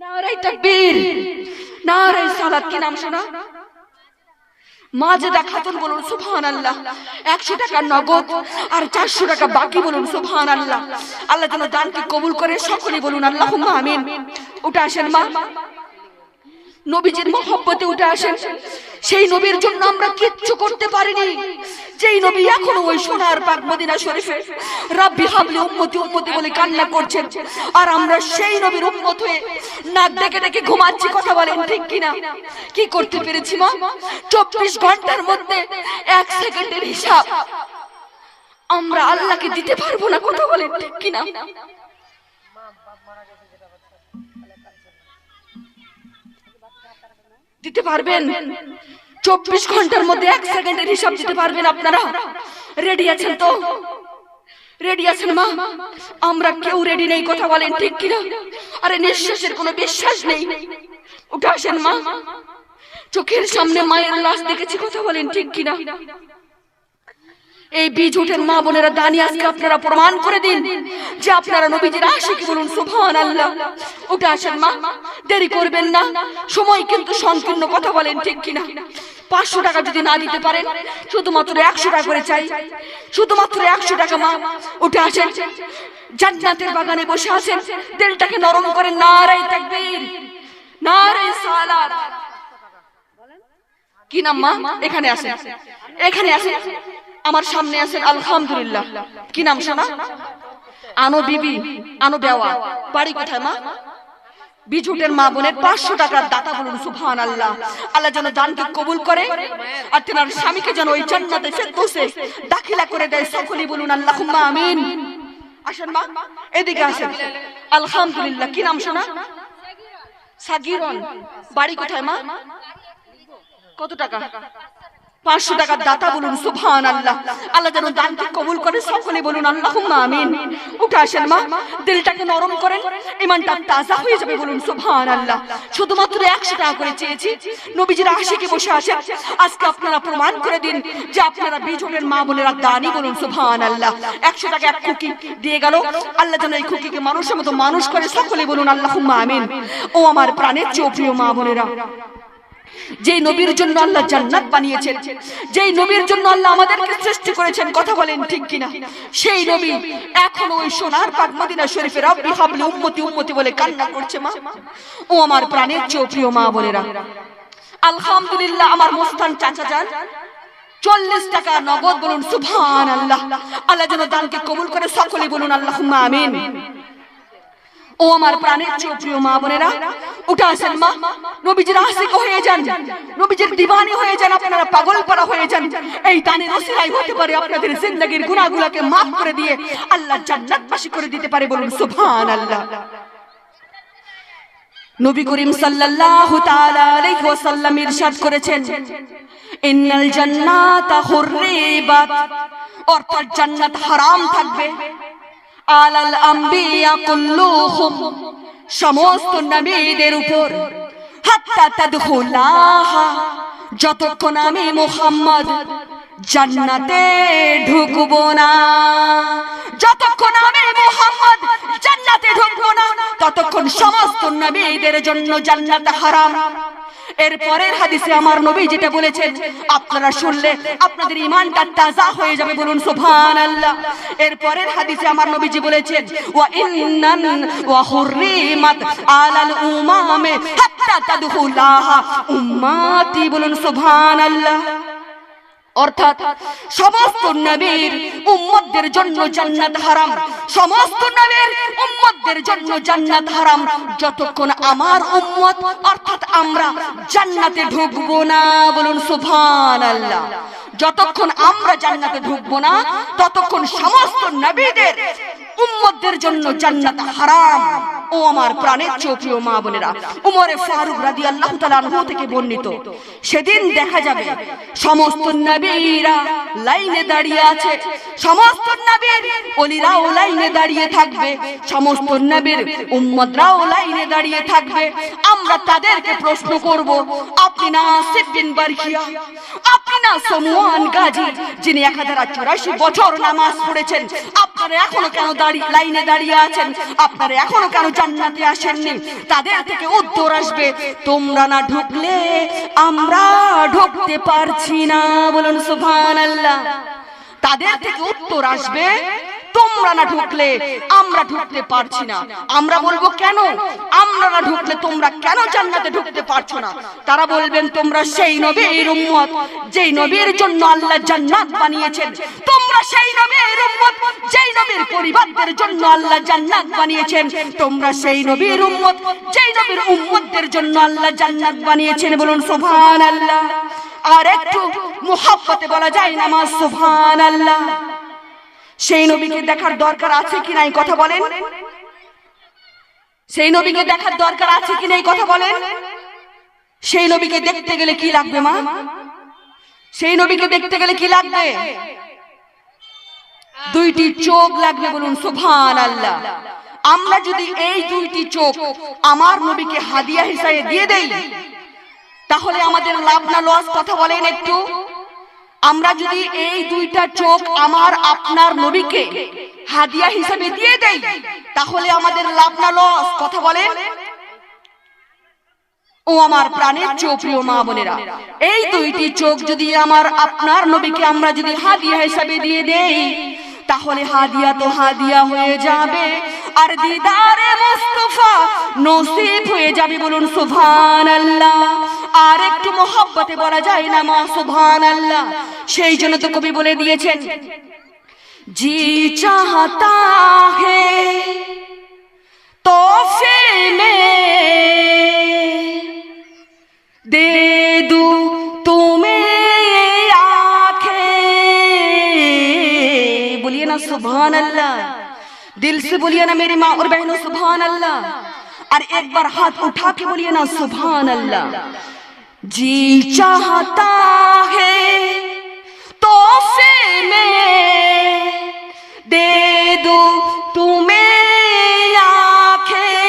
নারায়ে তাকবীর, নারায়ে সালাত। কি নাম শোনা? মাজেদা খাতুন। বলুন সুবহানাল্লাহ। 100 টাকা নগদ আর 400 টাকা বাকি। বলুন সুবহানাল্লাহ। আল্লাহ যেন দানকে কবুল করে। সকলে বলুন আল্লাহুম্মা আমিন। উঠে আসেন মা, নবীজির মহব্বতে উঠে আসেন। সেই নবীর জন্য আমরা কিচ্ছু করতে পারিনি, যেই নবী এখনো ওই সোনার পাক মদিনা শরীফে রাব্বি হাবলি উম্মতি উম্মতি বলে কান্না করছেন, আর আমরা সেই নবীর উম্মত হয়ে নাক ডেকে ডেকে ঘুমাচ্ছি। কথা বলেন ঠিক কিনা? কি করতে পেরেছি মা? 24 ঘন্টার মধ্যে 1 সেকেন্ডের হিসাব আমরা আল্লাহকে দিতে পারবো না। কথা বলেন ঠিক কিনা? দিতে পারবেন? 24 ঘন্টার মধ্যে 1 সেকেন্ডের হিসাব দিতে পারবেন আপনারা? রেডি আছেন তো? রেডি আছেন মা? আমরা কেউ রেডি নেই। কথা বলেন ঠিক কিনা? আরে নিঃশ্বাসের কোনো বিশ্বাস নেই। উঠে আসেন মা, চোখের সামনে মায়ের লাশ দেখেছি। কথা বলেন ঠিক কিনা? এই বীজ উঠেন মা বোনেরা, দানি আজকে আপনারা প্রমাণ করে দিন যে আপনারা নবীজির আশিকি। বলুন সুবহানাল্লাহ। উঠে আসেন মা, দেরি করবেন না, সময় কিন্তু সংকীর্ণ। কথা বলেন ঠিক কিনা? 500 টাকা যদি না দিতে পারেন, শুধুমাত্র 100 টাকা করে চাই, শুধুমাত্র 100 টাকা মা। উঠে আসেন, জান্নাতের বাগানে বসে আছেন, দিলটাকে নরম করেন। নারায়ে তাকবীর, নারায়ে সালাত। কি নাম মা? এখানে আসেন, এখানে আসেন, আমার সামনে আছেন। আলহামদুলিল্লাহ। কি নাম শোনা? আনো বিবি, আনো বেওয়া। বাড়ি কোথায় মা? বিজুটের মা বোনের 500 টাকার দাতা। বলুন সুবহানাল্লাহ। আল্লাহ যেন দানকে কবুল করে আর তেনার স্বামীকে যেন ওই জান্নাতে ফেরদৌসে দাখিলা করে দেয়। সকলেই বলুন আল্লাহুম্মা আমিন। আসেন মা, এদিকে আসেন। আলহামদুলিল্লাহ। কি নাম শোনা? সাগিরন। বাড়ি কোথায় মা? কত টাকা? 500 টাকার দাতা। বলুন সুবহানাল্লাহ। আল্লাহ যেন দানকে কবুল করে। সকলে বলুন আল্লাহুম্মা আমিন। উঠে আসেন মা, দিলটাকে নরম করেন, ঈমানটা তাজা হয়ে যাবে। বলুন সুবহানাল্লাহ। শুধুমাত্র 100 টাকা করে চেয়েছি, নবীজির আশিকি বসে আছেন। আজকে আপনারা প্রমাণ করে দিন যে আপনারা বিজোটের মা বোনেরা দানি। বলুন সুবহানাল্লাহ। 100 টাকা এক খুকি দিয়ে গেল। আল্লাহ যেন এই খুকিকে মানুষের মতো মানুষ করে। সকলে বলুন আল্লাহুম্মা আমিন। ও আমার প্রাণের চেয়ে প্রিয় মা বোনেরা, যেই নবীর জন্য আল্লাহ জান্নাত বানিয়েছেন, যেই নবীর জন্য আল্লাহ আমাদেরকে সৃষ্টি করেছেন। কথা বলেন ঠিক কিনা? সেই নবী এখনো ওই সোনার পাক মদিনা শরীফে রাব্বি হাবলি উম্মতি উম্মতি বলে কান্না করছে মা। ও আমার প্রাণের চেয়ে প্রিয় মা বোনেরা, আলহামদুলিল্লাহ। আমার মুস্তান চাচা যান 40 টাকা নগদ। বলুন সুবহানাল্লাহ। আল্লাহ যেন দানকে কবুল করে। সকলে বলুন আল্লাহুম্মা আমিন। ও আমার প্রাণের চেয়ে প্রিয় মা বোনেরা, উঠে আসেন মা, নবীজির আশিক হয়ে যান, নবীজির দিওয়ানি হয়ে যান, আপনারা পাগল পারা হয়ে যান। এই দানের ওসিলায় হতে পারে আপনাদের জিন্দেগীর গুনাহগুলোকে মাফ করে দিয়ে আল্লাহ জান্নাতবাসী করে দিতে পারে। বলুন সুবহানাল্লাহ। নবী করিম সাল্লাল্লাহু তাআলা আলাইহি ওয়াসাল্লাম ইরশাদ করেছেন, ইন্নাল জান্নাতা হুররিবাত, অর্থাৎ জান্নাত হারাম থাকবে আলাল আম্বিয়া কুল্লুহুম, সমস্ত নবীদের উপর, হাত্তা তাদখুলাহা, যতক্ষণ আমি মুহাম্মদ জান্নাতে ঢুকবো না, যতক্ষণ আমি মুহাম্মদ জান্নাতে ঢুকবো না ততক্ষণ সমস্ত নবীদের জন্য জান্নাত হারাম। এর পরের হাদিসে আমার নবী যেটা বলেছেন আপনারা শুনলে আপনাদের ঈমানটা তাজা হয়ে যাবে। বলুন সুবহানাল্লাহ। এর পরের হাদিসে আমার নবীজি বলেছেন, ওয়া ইন্নান ওয়া হুররিমাত আলাল উমামে হাত্তা তাদখুলাহা উম্মতি। বলুন সুবহানাল্লাহ। অর্থাৎ সমস্ত নবীর উম্মতদের জন্য জান্নাত হারাম, সমস্ত নবীর উম্মতদের জন্য জান্নাত হারাম যতক্ষণ আমার উম্মত অর্থাৎ আমরা জান্নাতে ঢুকবো না। বলুন সুবহানাল্লাহ। যতক্ষণ আমরা জান্নাতে ঢুকবো না ততক্ষণ সমস্ত নবীদের উম্মতদের জন্য জান্নাত হারাম। ও আমার প্রাণের প্রিয় মা বোনেরা, উমরে ফারুক রাদিয়াল্লাহু তাআলা আনহু থেকে বর্ণিত, সেদিন দেখা যাবে সমস্ত নবীরা লাইনে দাঁড়িয়ে আছে, সমস্ত নবীর ওলিরাও লাইনে দাঁড়িয়ে থাকবে, সমস্ত নবীর উম্মতরাও লাইনে দাঁড়িয়ে থাকবে। আমরা তাদেরকে প্রশ্ন করব, আপনি না আসিফ বিন বারখিয়া, আপনি না সমওয়ান গাজী যিনি 1084 বছর নামাজ পড়েছেন, আপনারা এখনো কেন লাইনে দাঁড়িয়ে আছেন? আপনারা এখনো কেন জান্নাতে আসেননি? তাদের থেকে উত্তর আসবে, তোমরা না ঢুকলে আমরা ঢুকতে পারছি না। বলুন সুবহানাল্লাহ। তাদের থেকে উত্তর আসবে, তোমরা না ঢুকলে আমরা ঢুকতে পারছি না। আমরা বলবো, কেন? আমরা না ঢুকলে তোমরা কেন জান্নাতে ঢুকতে পারছো না? তারা বলবেন, তোমরা সেই নবীর উম্মত যেই নবীর জন্য আল্লাহ জান্নাত বানিয়েছেন, তোমরা সেই নবীর উম্মত যেই নবীর পরিবারদের জন্য আল্লাহ জান্নাত বানিয়েছেন, তোমরা সেই নবীর উম্মত যেই নবীর উম্মতদের জন্য আল্লাহ জান্নাত বানিয়েছেন। বলুন সুবহানাল্লাহ। আর একটু মুহাব্বতে বলা যায় না মা সুবহানাল্লাহ। সেই নবীকে দেখার দরকার আছে কি নাই কথা বলেন? সেই নবীকে দেখার দরকার আছে কি নাই কথা বলেন? সেই নবীকে দেখতে গেলে কি লাগবে মা? সেই নবীকে দেখতে গেলে কি লাগবে? দুইটি চোখ লাগবে। বলুন সুবহানাল্লাহ। আমরা যদি এই দুইটি চোখ আমার নবীকে হাদিয়া হিসেবে দিয়ে দেই তাহলে আমাদের লাভ না লস কথা বলেন একটু? আমরা যদি এই দুইটা চোখ আমার আপনার নবীকে হাদিয়া হিসেবে দিয়ে দেই তাহলে আমাদের লাভ না লস কথা বলেন? ও আমার প্রাণের প্রিয় মা বোনেরা, এই দুইটি চোখ যদি আমার আপনার নবীকে আমরা যদি হাদিয়া হিসেবে দিয়ে দেই তাহলে হাদিয়া তো হাদিয়া হয়ে যাবে, আর দিদারে মুস্তাফা নসিব হয়ে যাবে। বলুন সুবহানাল্লাহ। আর একটু মোহাব্বতে বলা যায় না মা সুবহানাল্লাহ। সেই জন্য তো কবি বলে দিয়েছেন, জি চাহতা হে তোফে মে दे दूं तुम्हें आंखें। बोलिए ना सुभान अल्लाह, दिल से बोलिए ना मेरी माँ और बहनों सुभान अल्लाह। और एक बार हाथ उठा के बोलिए ना सुभान अल्लाह। जी चाहता है तोहफे में दे दूं तुम्हें आंखें,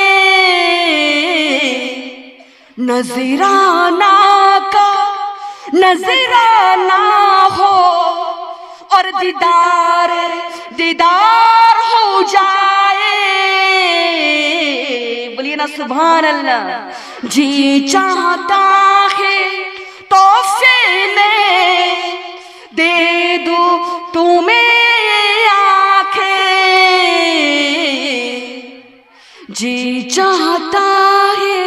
नजराना का नजराना हो और दीदार दीदार हो जाए। बोलिए ना सुभान अल्लाह। जी चाहता है तोहफे में दे दूं तुम्हें आंखें, जी चाहता है।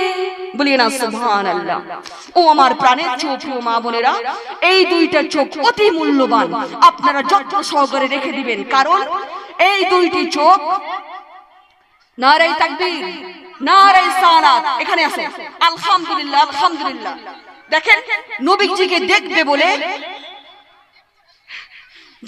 বলিয়ে না সুবহানাল্লাহ। ও আমার প্রাণের প্রিয় মা বোনেরা, এই দুইটা চোখ অতি মূল্যবান, আপনারা যত্ন সহকারে রেখে দিবেন, কারণ এই দুইটি চোখ নারে তাকবীর নারে সালাত এখানে আছে। আলহামদুলিল্লাহ আলহামদুলিল্লাহ। দেখেন নবীজিকে দেখবে বলে,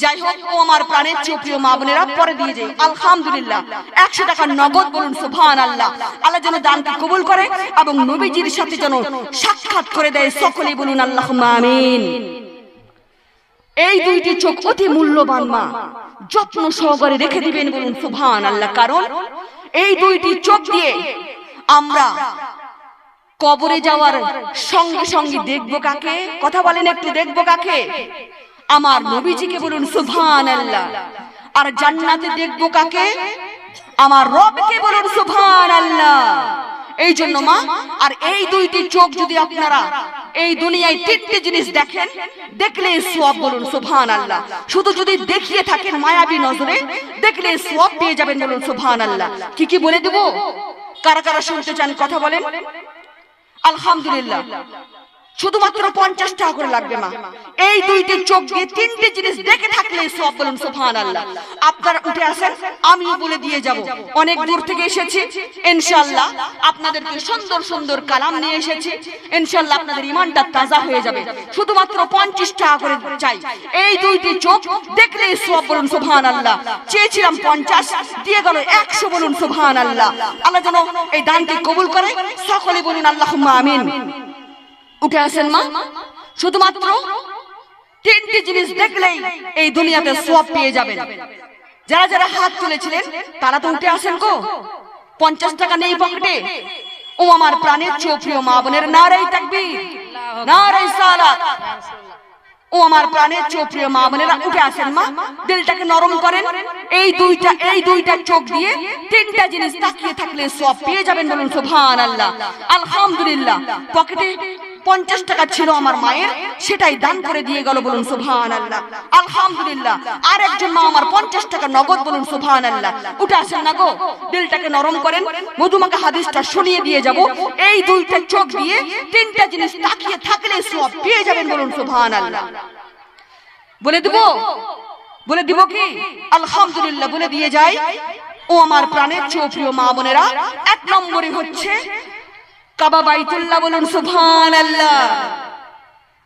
যাই হোক ও আমার প্রাণের প্রিয় মা বোনেরা, পরে দিয়ে যাই আলহামদুলিল্লাহ 100 টাকা নগদ। বলুন সুবহানাল্লাহ। আল্লাহ যেন দানকে কবুল করে এবং নবীজির সাথে যেন সাক্ষাৎ করে দেয়। সকলেই বলুন আল্লাহুম্মা আমিন। এই দুইটি চোখ অতি মূল্যবান মা, যত্ন সহকারে রেখে দিবেন। বলুন সুবহানাল্লাহ। কারণ এই দুইটি চোখ দিয়ে আমরা কবরে যাওয়ার সঙ্গে সঙ্গে দেখবো কাকে? কথা বলেন একটু, দেখবো কাকে? আমার নবীজিকে। বলুন সুবহানাল্লাহ। আর জান্নাতে দেখবো কাকে? আমার রবকে। বলুন সুবহানাল্লাহ। এই জন্য মা, আর এই দুইটি চোখ যদি আপনারা এই দুনিয়ায় তিনটি জিনিস দেখেন, দেখলে সওয়াব। বলুন সুবহানাল্লাহ। শুধু যদি দেখিয়ে থাকেন মায়াবী নজরে, দেখলে সওয়াব পেয়ে যাবেন। বলুন সুবহানাল্লাহ। কি কি বলে দেব? কারা কারা শুনতে চান কথা বলেন? আলহামদুলিল্লাহ। শুধুমাত্র 50 টাকা করে লাগবে মা। এই দুইটি চোখ দিয়ে তিনটে জিনিস দেখে থাকলে সব বলুন সুবহানাল্লাহ। আপনারা উঠে আসেন, আমিও বলে দিয়ে যাব। অনেক দূর থেকে এসেছি, ইনশাআল্লাহ আপনাদেরকে সুন্দর সুন্দর কালাম নিয়ে এসেছি। ইনশাআল্লাহ আপনাদের ঈমানটা তাজা হয়ে যাবে। শুধুমাত্র 50 টাকা করে চাই। এই দুইটি চোখ দেখলে সব বলুন সুবহানাল্লাহ। চেয়েছিলাম 50, দিয়ে গেল 100 বলুন সুবহানাল্লাহ। আল্লাহ যেন এই দানকে কবুল করে, সকলে বলুন আল্লাহুম্মা আমিন। উঠে আসেন মা, শুধুমাত্র তিনটি জিনিস দেখলেই এই দুনিয়াতে সওয়াব পেয়ে যাবেন। যারা যারা হাত তুলেছিলেন তারা তো উঠে আসেন গো। 50 টাকা নেই পকেটে। ও আমার প্রাণের প্রিয় মা বোনের, নারায়ে তাকবীর, নারায়ে সালাত। ও আমার প্রাণের প্রিয় মা বোনেরা, উঠে আসেন মা, দিলটাকে নরম করেন। এই দুইটা চোখ দিয়ে তিনটা জিনিস তাকিয়ে থাকলে সওয়াব পেয়ে যাবেন বলুন সুবহানাল্লাহ। আলহামদুলিল্লাহ। পকেটে 50 টাকা ছিল আমার মায়ের, সেটাই দান করে দিয়ে গেল বলুন সুবহানাল্লাহ। আলহামদুলিল্লাহ। আর একজন মা আমার 50 টাকা নগদ বলুন সুবহানাল্লাহ। উঠে আসেন না গো, দিলটাকে নরম করেন। মধুমাকে হাদিসটা শুনিয়ে দিয়ে যাব। এই দুইটা চোখ দিয়ে তিনটা জিনিস তাকিয়ে থাকলে সওয়াব পেয়ে যাবেন বলুন সুবহানাল্লাহ। বলে দিব কি? আলহামদুলিল্লাহ বলে দিয়ে যাই। ও আমার প্রাণের প্রিয় মা বোনেরা, 1 নম্বরে হচ্ছে কাবা বাইতুল্লাহ বলুন সুবহানাল্লাহ।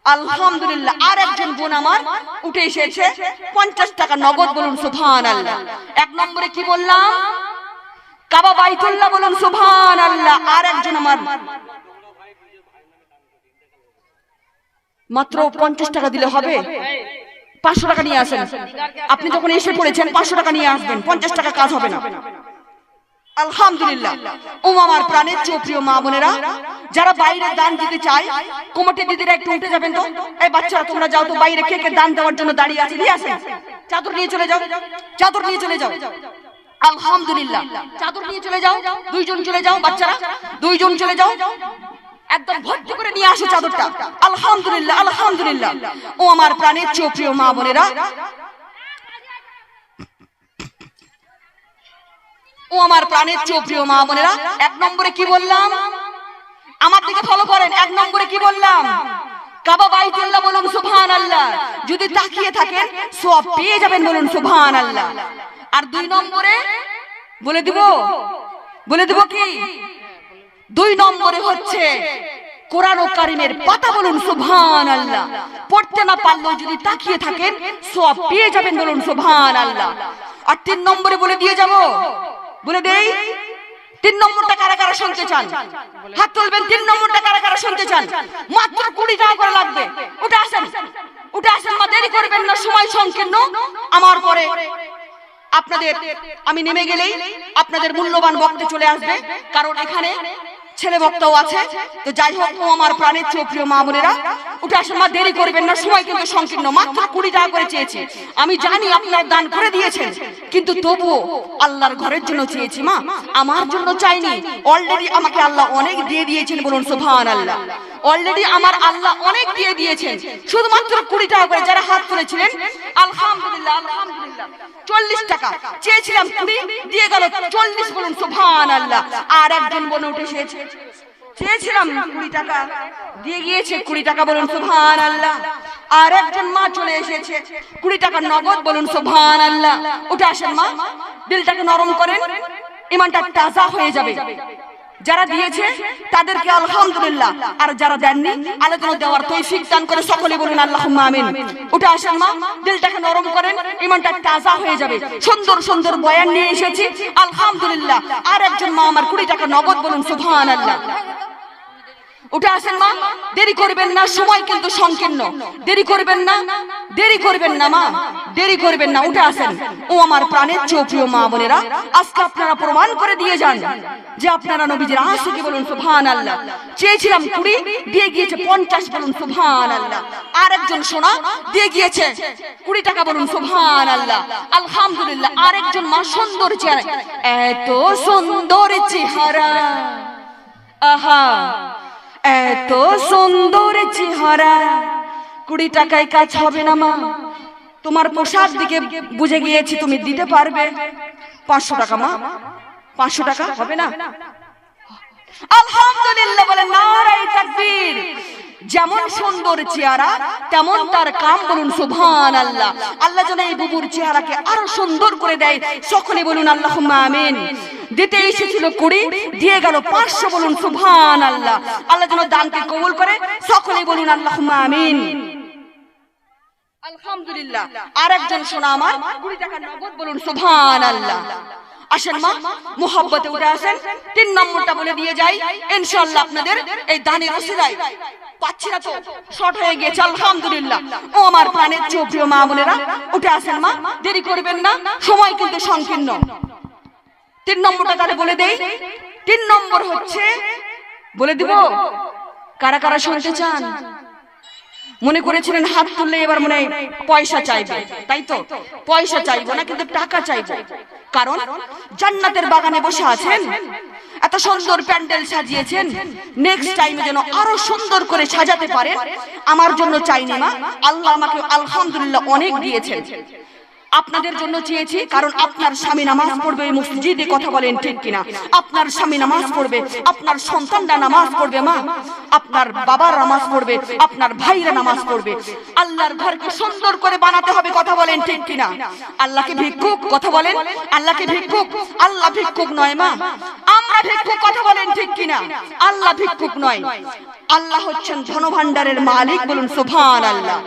আলহামদুলিল্লাহ। আর একজন বোন আমার উঠে এসেছে, 50 টাকা নগদ বলুন সুবহানাল্লাহ। 1 নম্বরে কি বললাম? কাবা বাইতুল্লাহ বলুন সুবহানাল্লাহ। আর একজন আমার মাত্র 50 টাকা দিলে হবে? 500 টাকা নিয়ে আসেন। আপনি যখন এসে পড়েছেন 500 টাকা নিয়ে আসবেন, 50 টাকা কাজ হবে না। আলহামদুলিল্লাহ। ও আমার প্রাণের প্রিয় মা বোনেরা, যারা বাইরে দান দিতে চায়, কমিটি দিদিরা একটু উঠে যাবেন তো। এই বাচ্চারা তোমরা যাও তো, বাইরে কে কে দান দেওয়ার জন্য দাঁড়িয়ে আছে, নিয়ে আসেন। চাদর নিয়ে চলে যাও, চাদর নিয়ে চলে যাও। আলহামদুলিল্লাহ। চাদর নিয়ে চলে যাও, 2 জন চলে যাও, বাচ্চারা 2 জন চলে যাও, একদম ভর্তি করে নিয়ে আসো চাদরটা। আলহামদুলিল্লাহ, আলহামদুলিল্লাহ। ও আমার প্রাণের প্রিয় মা বোনেরা, ও আমার প্রাণের প্রিয় মা বোনেরা, 1 নম্বরে কি বললাম? আমার দিকে ফলো করেন। 1 নম্বরে কি বললাম? কাবা বাইতুল্লাহ বলুন সুবহানাল্লাহ। যদি তাকিয়ে থাকেন সওয়াব পেয়ে যাবেন বলুন সুবহানাল্লাহ। আর 2 নম্বরে বলে দিব কি? 2 নম্বরে হচ্ছে কোরআন কারীমের পাতা বলুন সুবহানাল্লাহ। পড়তে না পারলেও যদি তাকিয়ে থাকেন সওয়াব পেয়ে যাবেন বলুন সুবহানাল্লাহ। আর 3 নম্বরে বলে দিয়ে যাব, বলে দেই। 3 নম্বরটা কারা কারা শুনতে চান? হাত তুলবেন। 3 নম্বরটা কারা কারা শুনতে চান? মাত্র 20 টাকা করে লাগবে। উঠে আসেন, উঠে আসেন মা, দেরি করবেন না, সময় সংকীর্ণ। আমার পরে আপনাদের আমি নেমে গেলেই আপনাদের মূল্যবান বক্তা চলে আসবে, কারণ এখানে ছেলে বক্তাও আছে। তো যাই হোক, ও আমার প্রাণের প্রিয় মা বোনেরা, উঠে আসেন মা, দেরি করবেন না, সময় কিন্তু সংকীর্ণ। মাত্র 20 টাকা করে চেয়েছি। আমি জানি আপনারা দান করে দিয়েছেন, কিন্তু তবুও আল্লাহর ঘরের জন্য চেয়েছি মা, আমার জন্য চাইনি। অলরেডি আমাকে আল্লাহ অনেক দিয়ে দিয়েছেন বলুন সুবহানাল্লাহ। অলরেডি আমার আল্লাহ অনেক দিয়ে দিয়েছেন। শুধুমাত্র 20 টাকা করে যারা হাত তুলেছিলেন, আলহামদুলিল্লাহ, আলহামদুলিল্লাহ। 40 টাকা চেয়েছিলাম, 20 দিয়ে গেল 40 বলুন সুবহানাল্লাহ। আর একজন বোন উঠে এসেছে, চেয়েছিলাম 20 টাকা, দিয়ে গিয়েছে 20 টাকা বলুন সুবহানাল্লাহ। আর একজন মা চলে এসেছে, 20 টাকা নগদ বলুন সুবহানাল্লাহ। উঠে আসেন মা, দিলটাকে নরম করেন, ঈমানটা তাজা হয়ে যাবে। যারা দিয়েছে তাদেরকে আলহামদুলিল্লাহ, আর যারা দেননি আলোচনা দেওয়ার তৌফিক দান করে সকলে বলুন আল্লাহুম্মা আমিন। উঠে আসেন মা, দিলটাকে নরম করেন, ঈমানটা তাজা হয়ে যাবে। সুন্দর সুন্দর বয়ান নিয়ে এসেছি, আলহামদুলিল্লাহ। আর একজন মা আমার 20 টাকা নগদ বলুন সুবহানাল্লাহ। উঠে আসেন মা, দেরি করবেন না, সময় কিন্তু সংকীর্ণ। দেরি করবেন না, দেরি করবেন না মা, দেরি করবেন না। উঠে আসেন। ও আমার প্রাণের প্রিয় মা বোনেরা, আজকে আপনারা প্রমাণ করে দিয়ে যান যে আপনারা নবীজির আশিকি বলুন সুবহানাল্লাহ। চেয়েছিলাম 20, দিয়ে গিয়েছে 50 বলুন সুবহানাল্লাহ। আর একজন সোনা দিয়ে গিয়েছে 20 টাকা বলুন সুবহানাল্লাহ। আলহামদুলিল্লাহ। আর একজন মা সুন্দর চেহারা, এত সুন্দর চেহারা, আহা এত সুন্দর চেহারা, 20 টাকায় কাজ হবে না মা। তোমার পোশাক দিকে বুঝে গিয়েছি তুমি দিতে পারবে। 500 টাকা মা, 500 টাকা হবে না? আলহামদুলিল্লাহ বলে নারায়ে তাকবীর, যেমন সুন্দর চেহারা তেমন তার কাম, বলুন সুবহানাল্লাহ। আল্লাহ যেন এই বুবুর চেহারাকে আরো সুন্দর করে দেয়, সকলে বলুন আল্লাহুম্মা আমিন। দিতে এসেছিল 20, দিয়ে গেল 500, বলুন সুবহানাল্লাহ। আল্লাহ যেন দানকে কবুল করে, সকলে বলুন আল্লাহুম্মা আমিন। আলহামদুলিল্লাহ। আরেকজন সোনা আমার 20 টাকা নগদ, বলুন সুবহানাল্লাহ। আসেন মা, মুহাব্বতে উঠে আসেন। 3 নম্বরটা বলে দিয়ে যাই ইনশাআল্লাহ আপনাদের এই দানের ওসিলায়। পাচ্ছি না তো, শর্ট হয়ে গিয়েছে। আলহামদুলিল্লাহ। ও আমার প্রাণের চেয়ে প্রিয় মা বোনেরা, উঠে আসেন মা, দেরি করবেন না, সময় কিন্তু সংকীর্ণ। 3 নম্বরটা তাহলে বলে দেই। 3 নম্বর হচ্ছে, বলে দিব কারা কারা শুনতে চান? মনে করেছিলেন হাত তুললে এবার মনে পয়সা চাইবে, তাই তো? পয়সা চাইবো না, কিন্তু টাকা চাইবো। কারণ জান্নাতের বাগানে বসে আছেন, এত সুন্দর প্যান্ডেল সাজিয়েছেন, নেক্সট টাইমে যেন আরো সুন্দর করে সাজাতে পারেন। আমার জন্য চাইনি মা, আল্লাহ আমাকে আলহামদুলিল্লাহ অনেক দিয়েছেন। আপনাদের জন্য চেয়েছি, কারণ আপনার স্বামী নামাজ পড়বে এই মসজিদে, কথা বলেন ঠিক কিনা? আপনার স্বামী নামাজ পড়বে, আপনার সন্তানরা নামাজ পড়বে মা, আপনার বাবার নামাজ পড়বে, আপনার ভাইরা নামাজ পড়বে। আল্লাহর ঘরকে সুন্দর করে বানাতে হবে, কথা বলেন ঠিক কিনা? আল্লাহকে ভিক্ষুক, কথা বলেন, আল্লাহকে ভিক্ষুক। আল্লাহ ভিক্ষুক নয় মা, আমরা ভিক্ষুক, কথা বলেন ঠিক কিনা? আল্লাহ ভিক্ষুক নয়, আল্লাহ হচ্ছেন ধনভাণ্ডারের মালিক, বলুন সুবহানাল্লাহ।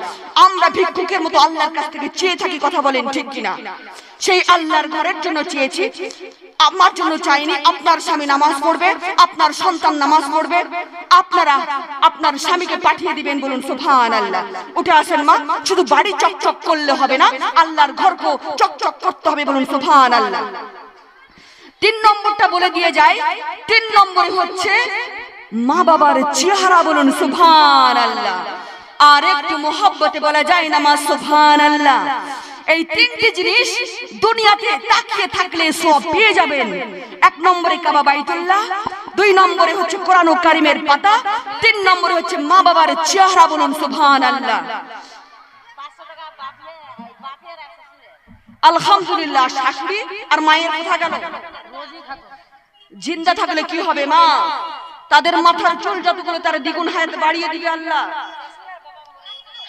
আমরা ভিক্ষুকের মতো আল্লাহর কাছ থেকে চেয়ে থাকি, কথা বলেন ঠিক কিনা? সেই আল্লাহর ঘরের জন্য চেয়েছি, আমার জন্য চাইনি। আপনার স্বামী নামাজ পড়বে, আপনার সন্তান নামাজ পড়বে, আপনারা আপনার স্বামীকে পাঠিয়ে দিবেন, বলুন সুবহানাল্লাহ। উঠে আসেন মা, শুধু বাড়ি চকচক করলে হবে না, আল্লাহর ঘরকে চকচক করতে হবে, বলুন সুবহানাল্লাহ। 3 নম্বরটা বলে দিয়ে যায়। 3 নম্বরে হচ্ছে মা বাবার চেহারা, বলুন সুবহানাল্লাহ। আর একটু মোহাব্বতে বলা যায় না মা সুবহানাল্লাহ। এই 3টি জিনিস দুনিয়াতে তাকিয়ে থাকলে সব পেয়ে যাবেন। 1 নম্বরে কাবা বাইতুল্লাহ, 2 নম্বরে হচ্ছে কোরআন কারীমের পাতা, 3 নম্বরে হচ্ছে মা বাবার চেহারা, বলুন সুবহানাল্লাহ। আলহামদুলিল্লাহ। শাশুড়ি আর মায়ের কথা গেল, জিন্দা থাকলে কি হবে মা? তাদের মাথার চুল যতগুলো তার দ্বিগুণ হায়াত বাড়িয়ে দিবে আল্লাহ।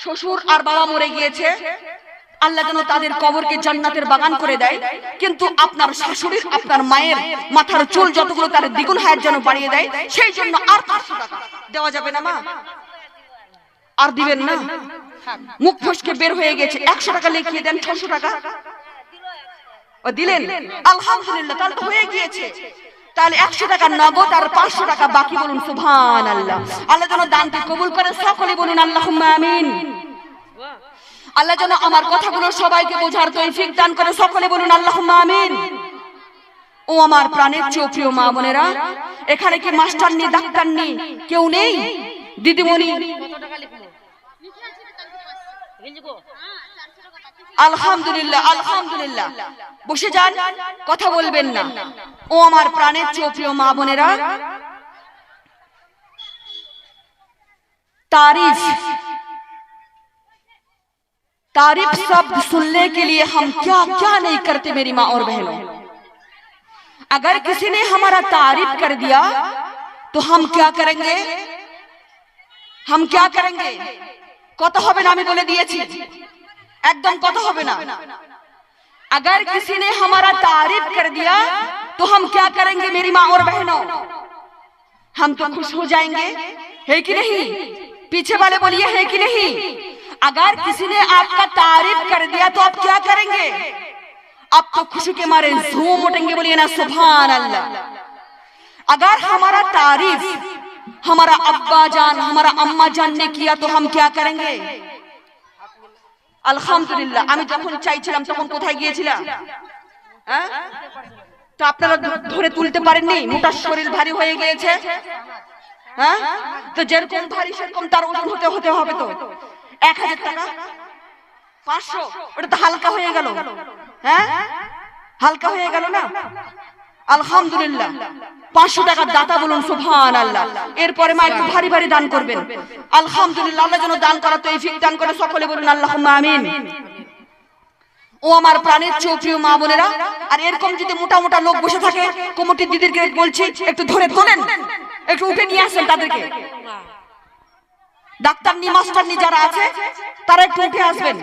শ্বশুর আর বাবা মরে গিয়েছে, আল্লাহ যেন তাদের কবরকে জান্নাতের বাগান করে দেয়। কিন্তু আপনার শাশুড়ির, আপনার মায়ের মাথার চুল যতগুলো তার দ্বিগুণ হায়াত যেন বাড়িয়ে দেয়, সেই জন্য আর 500 টাকা দেওয়া যাবে না মা? আর দিবেন না? মুখ ফসকে বের হয়ে গেছে, 100 টাকা লিখিয়ে দেন, 600 টাকা ও দিলেন। আলহামদুলিল্লাহ, তাহলে তো হয়ে গিয়েছে। তাহলে 100 টাকা নগদ আর 500 টাকা বাকি, বলুন সুবহানাল্লাহ। আল্লাহ যেন দানকে কবুল করে, সকলে বলুন আল্লাহুম্মা আমিন। আল্লাহ যেন আমার কথাগুলো সবাইকে বোঝার তৌফিক দান করে, সকলে বলুন আল্লাহুম্মা আমিন। ও আমার প্রাণের চেয়ে প্রিয় মা বোনেরা, এখানে কি মাস্টার নেই, ডাক্তার নেই, কেউ নেই? দিদিমণি, আলহামদুলিল্লাহ, আলহামদুলিল্লাহ। বসে যান, কথা বলবেন না। ও আমার প্রাণের চেয়ে প্রিয় মা বোনেরা, तारीफ तारीफ शब्द सुनने के लिए हम क्या क्या नहीं करते मेरी माँ और बहनों। अगर किसी ने हमारा तारीफ कर दिया तो हम क्या करेंगे? हम क्या करेंगे? कत होबे ना, आमी बोले दिएछि, एकदम कत होबे ना। अगर किसी ने हमारा तारीफ कर दिया तो हम क्या करेंगे मेरी माँ और बहनों? हम तो खुश हो जाएंगे, है कि नहीं? पीछे वाले बोलिए, है कि नहीं? अगर किसी ने आपका तारीफ कर दिया तो आप क्या करेंगे? आप तो खुशी के मारे झूम उठेंगे, बोलिए ना सुभान अल्लाह। अगर हमारा तारीफ हमारा अब्बा जान, हमारा अम्मा जान ने किया तो हम क्या करेंगे? আলহামদুলিল্লাহ। আমি যখন চাইছিলাম তখন কোথায় গিয়েছিলাম? হ্যাঁ, তো আপনারা ধরে তুলতে পারেননি, মোটা শরীর ভারী হয়ে গিয়েছে। হ্যাঁ, তো যেরকম ভারী সেরকম তার ওজন হতে হবে। তো 1000 টাকা 500, ওটা তো হালকা হয়ে গেল। হ্যাঁ, হালকা হয়ে গেল না? আলহামদুলিল্লাহ। 500 টাকা দাতা বলুন সুবহানাল্লাহ। এরপরে মা একটু ভারী ভারী দান করবেন। আলহামদুলিল্লাহ, আল্লাহ যেন দান করার তৌফিক দান করে, সকলে বলুন আল্লাহুম্মা আমিন। ও আমার প্রাণের চেয়ে প্রিয় মা বোনেরা, আর এরকম যদি মোটা মোটা লোক বসে থাকে, কমিটির দিদিদেরকে বলছি একটু ধরে তোলেন, একটু উঠে নিয়ে আসেন তাদেরকে। ডাক্তারনি মাস্টারনি যারা আছে তারা একটু উঠে আসবেন।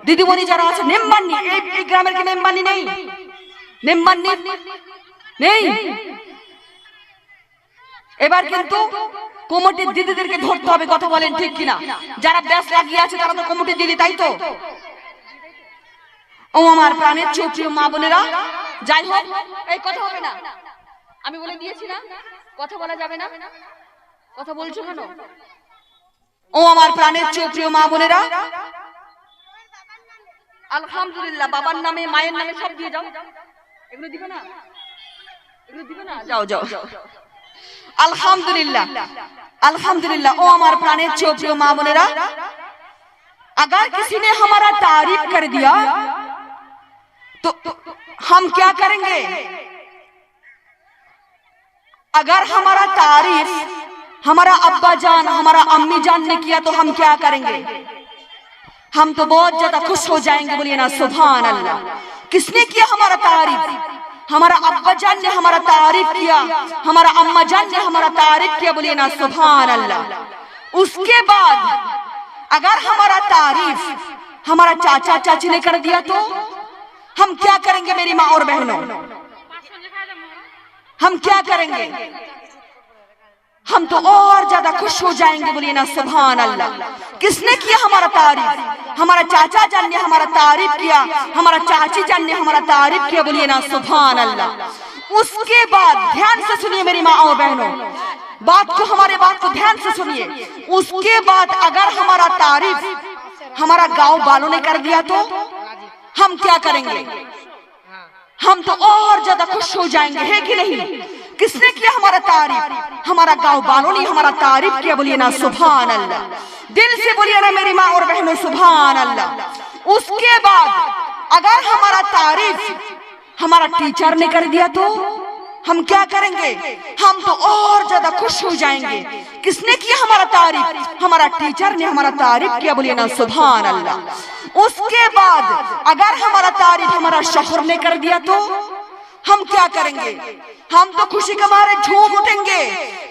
দিদিমণি যারা আছে, মেম্বারনি, এই গ্রামের কি মেম্বারনি নেই? মেম্বারনি নেই। এবার কিন্তু কমিটির দিদিদেরকে ধরতে হবে, কথা বলেন ঠিক কিনা? যারা ব্যাস লাগিয়ে আছে তারা তো কমিটির দিদি, তাই তো? ও আমার প্রাণের সুপ্রিয় মা বোনেরা, যাই হোক, এই কথা হবে না, আমি বলে দিয়েছি না কথা বলা যাবে না। কথা বলছো কেন? ও আমার প্রাণের সুপ্রিয় মা বোনেরা, আলহামদুলিল্লাহ, বাবার নামে মায়ের নামে সব দিয়ে যাও। এগুলো দিবে না, এগুলো দিবে না, যাও যাও। अल्हम्दुलिल्लाह, अल्हम्दुलिल्लाह। ओ हमारे प्राणे चोपड़ियों माँ बोलेरा, अगर किसी ने हमारा तारीफ कर दिया तो हम क्या करेंगे? अगर हमारा तारीफ हमारा अब्बा जान, हमारा अम्मी जान ने किया तो हम क्या करेंगे? हम तो बहुत ज्यादा खुश हो जाएंगे, बोलिए ना सुभान अल्लाह। किसने किया हमारा तारीफ? हमारा अब्बा जान ने हमारा तारीफ किया, हमारा अम्मा जान ने हमारा तारीफ किया, बोलिए ना सुभान अल्लाह। उसके बाद अगर हमारा तारीफ हमारा चाचा चाची ने कर दिया तो हम क्या करेंगे मेरी माँ और बहनों? हम क्या करेंगे? हम तो और ज्यादा खुश हो जाएंगे, बोलिए ना सुभान अल्लाह। किसने किया हमारा तारीफ? हमारा चाचा जान ने हमारा तारीफ किया, हमारा चाची जान ने हमारा तारीफ किया, बोलिए ना सुभान अल्लाह। उसके बाद ध्यान से सुनिए मेरी माँ और बहनों, बात को, हमारे बात को ध्यान से सुनिए। उसके बाद अगर हमारा तारीफ हमारा गांव वालों ने कर दिया तो हम क्या करेंगे? हम तो और ज्यादा खुश हो जाएंगे, है कि नहीं? किसने किया हमारा तारीफ? हमारा गांव वालों ने हमारा तारीफ किया, बोलिए ना सुभान अल्लाह। दिल से बोलिए ना मेरी माँ और बहनों सुभान अल्लाह। उसके बाद अगर हमारा तारीफ हमारा टीचर ने कर दिया तो हम क्या करेंगे? हम तो और ज्यादा खुश हो जाएंगे। किसने किया हमारा तारीफ? हमारा टीचर ने हमारा तारीफ किया, बोलिए ना सुभान अल्लाह। उसके बाद अगर हमारा तारीफ हमारा शौहर ने कर दिया तो हम क्या करेंगे? हम तो खुशी के मारे झूम उठेंगे।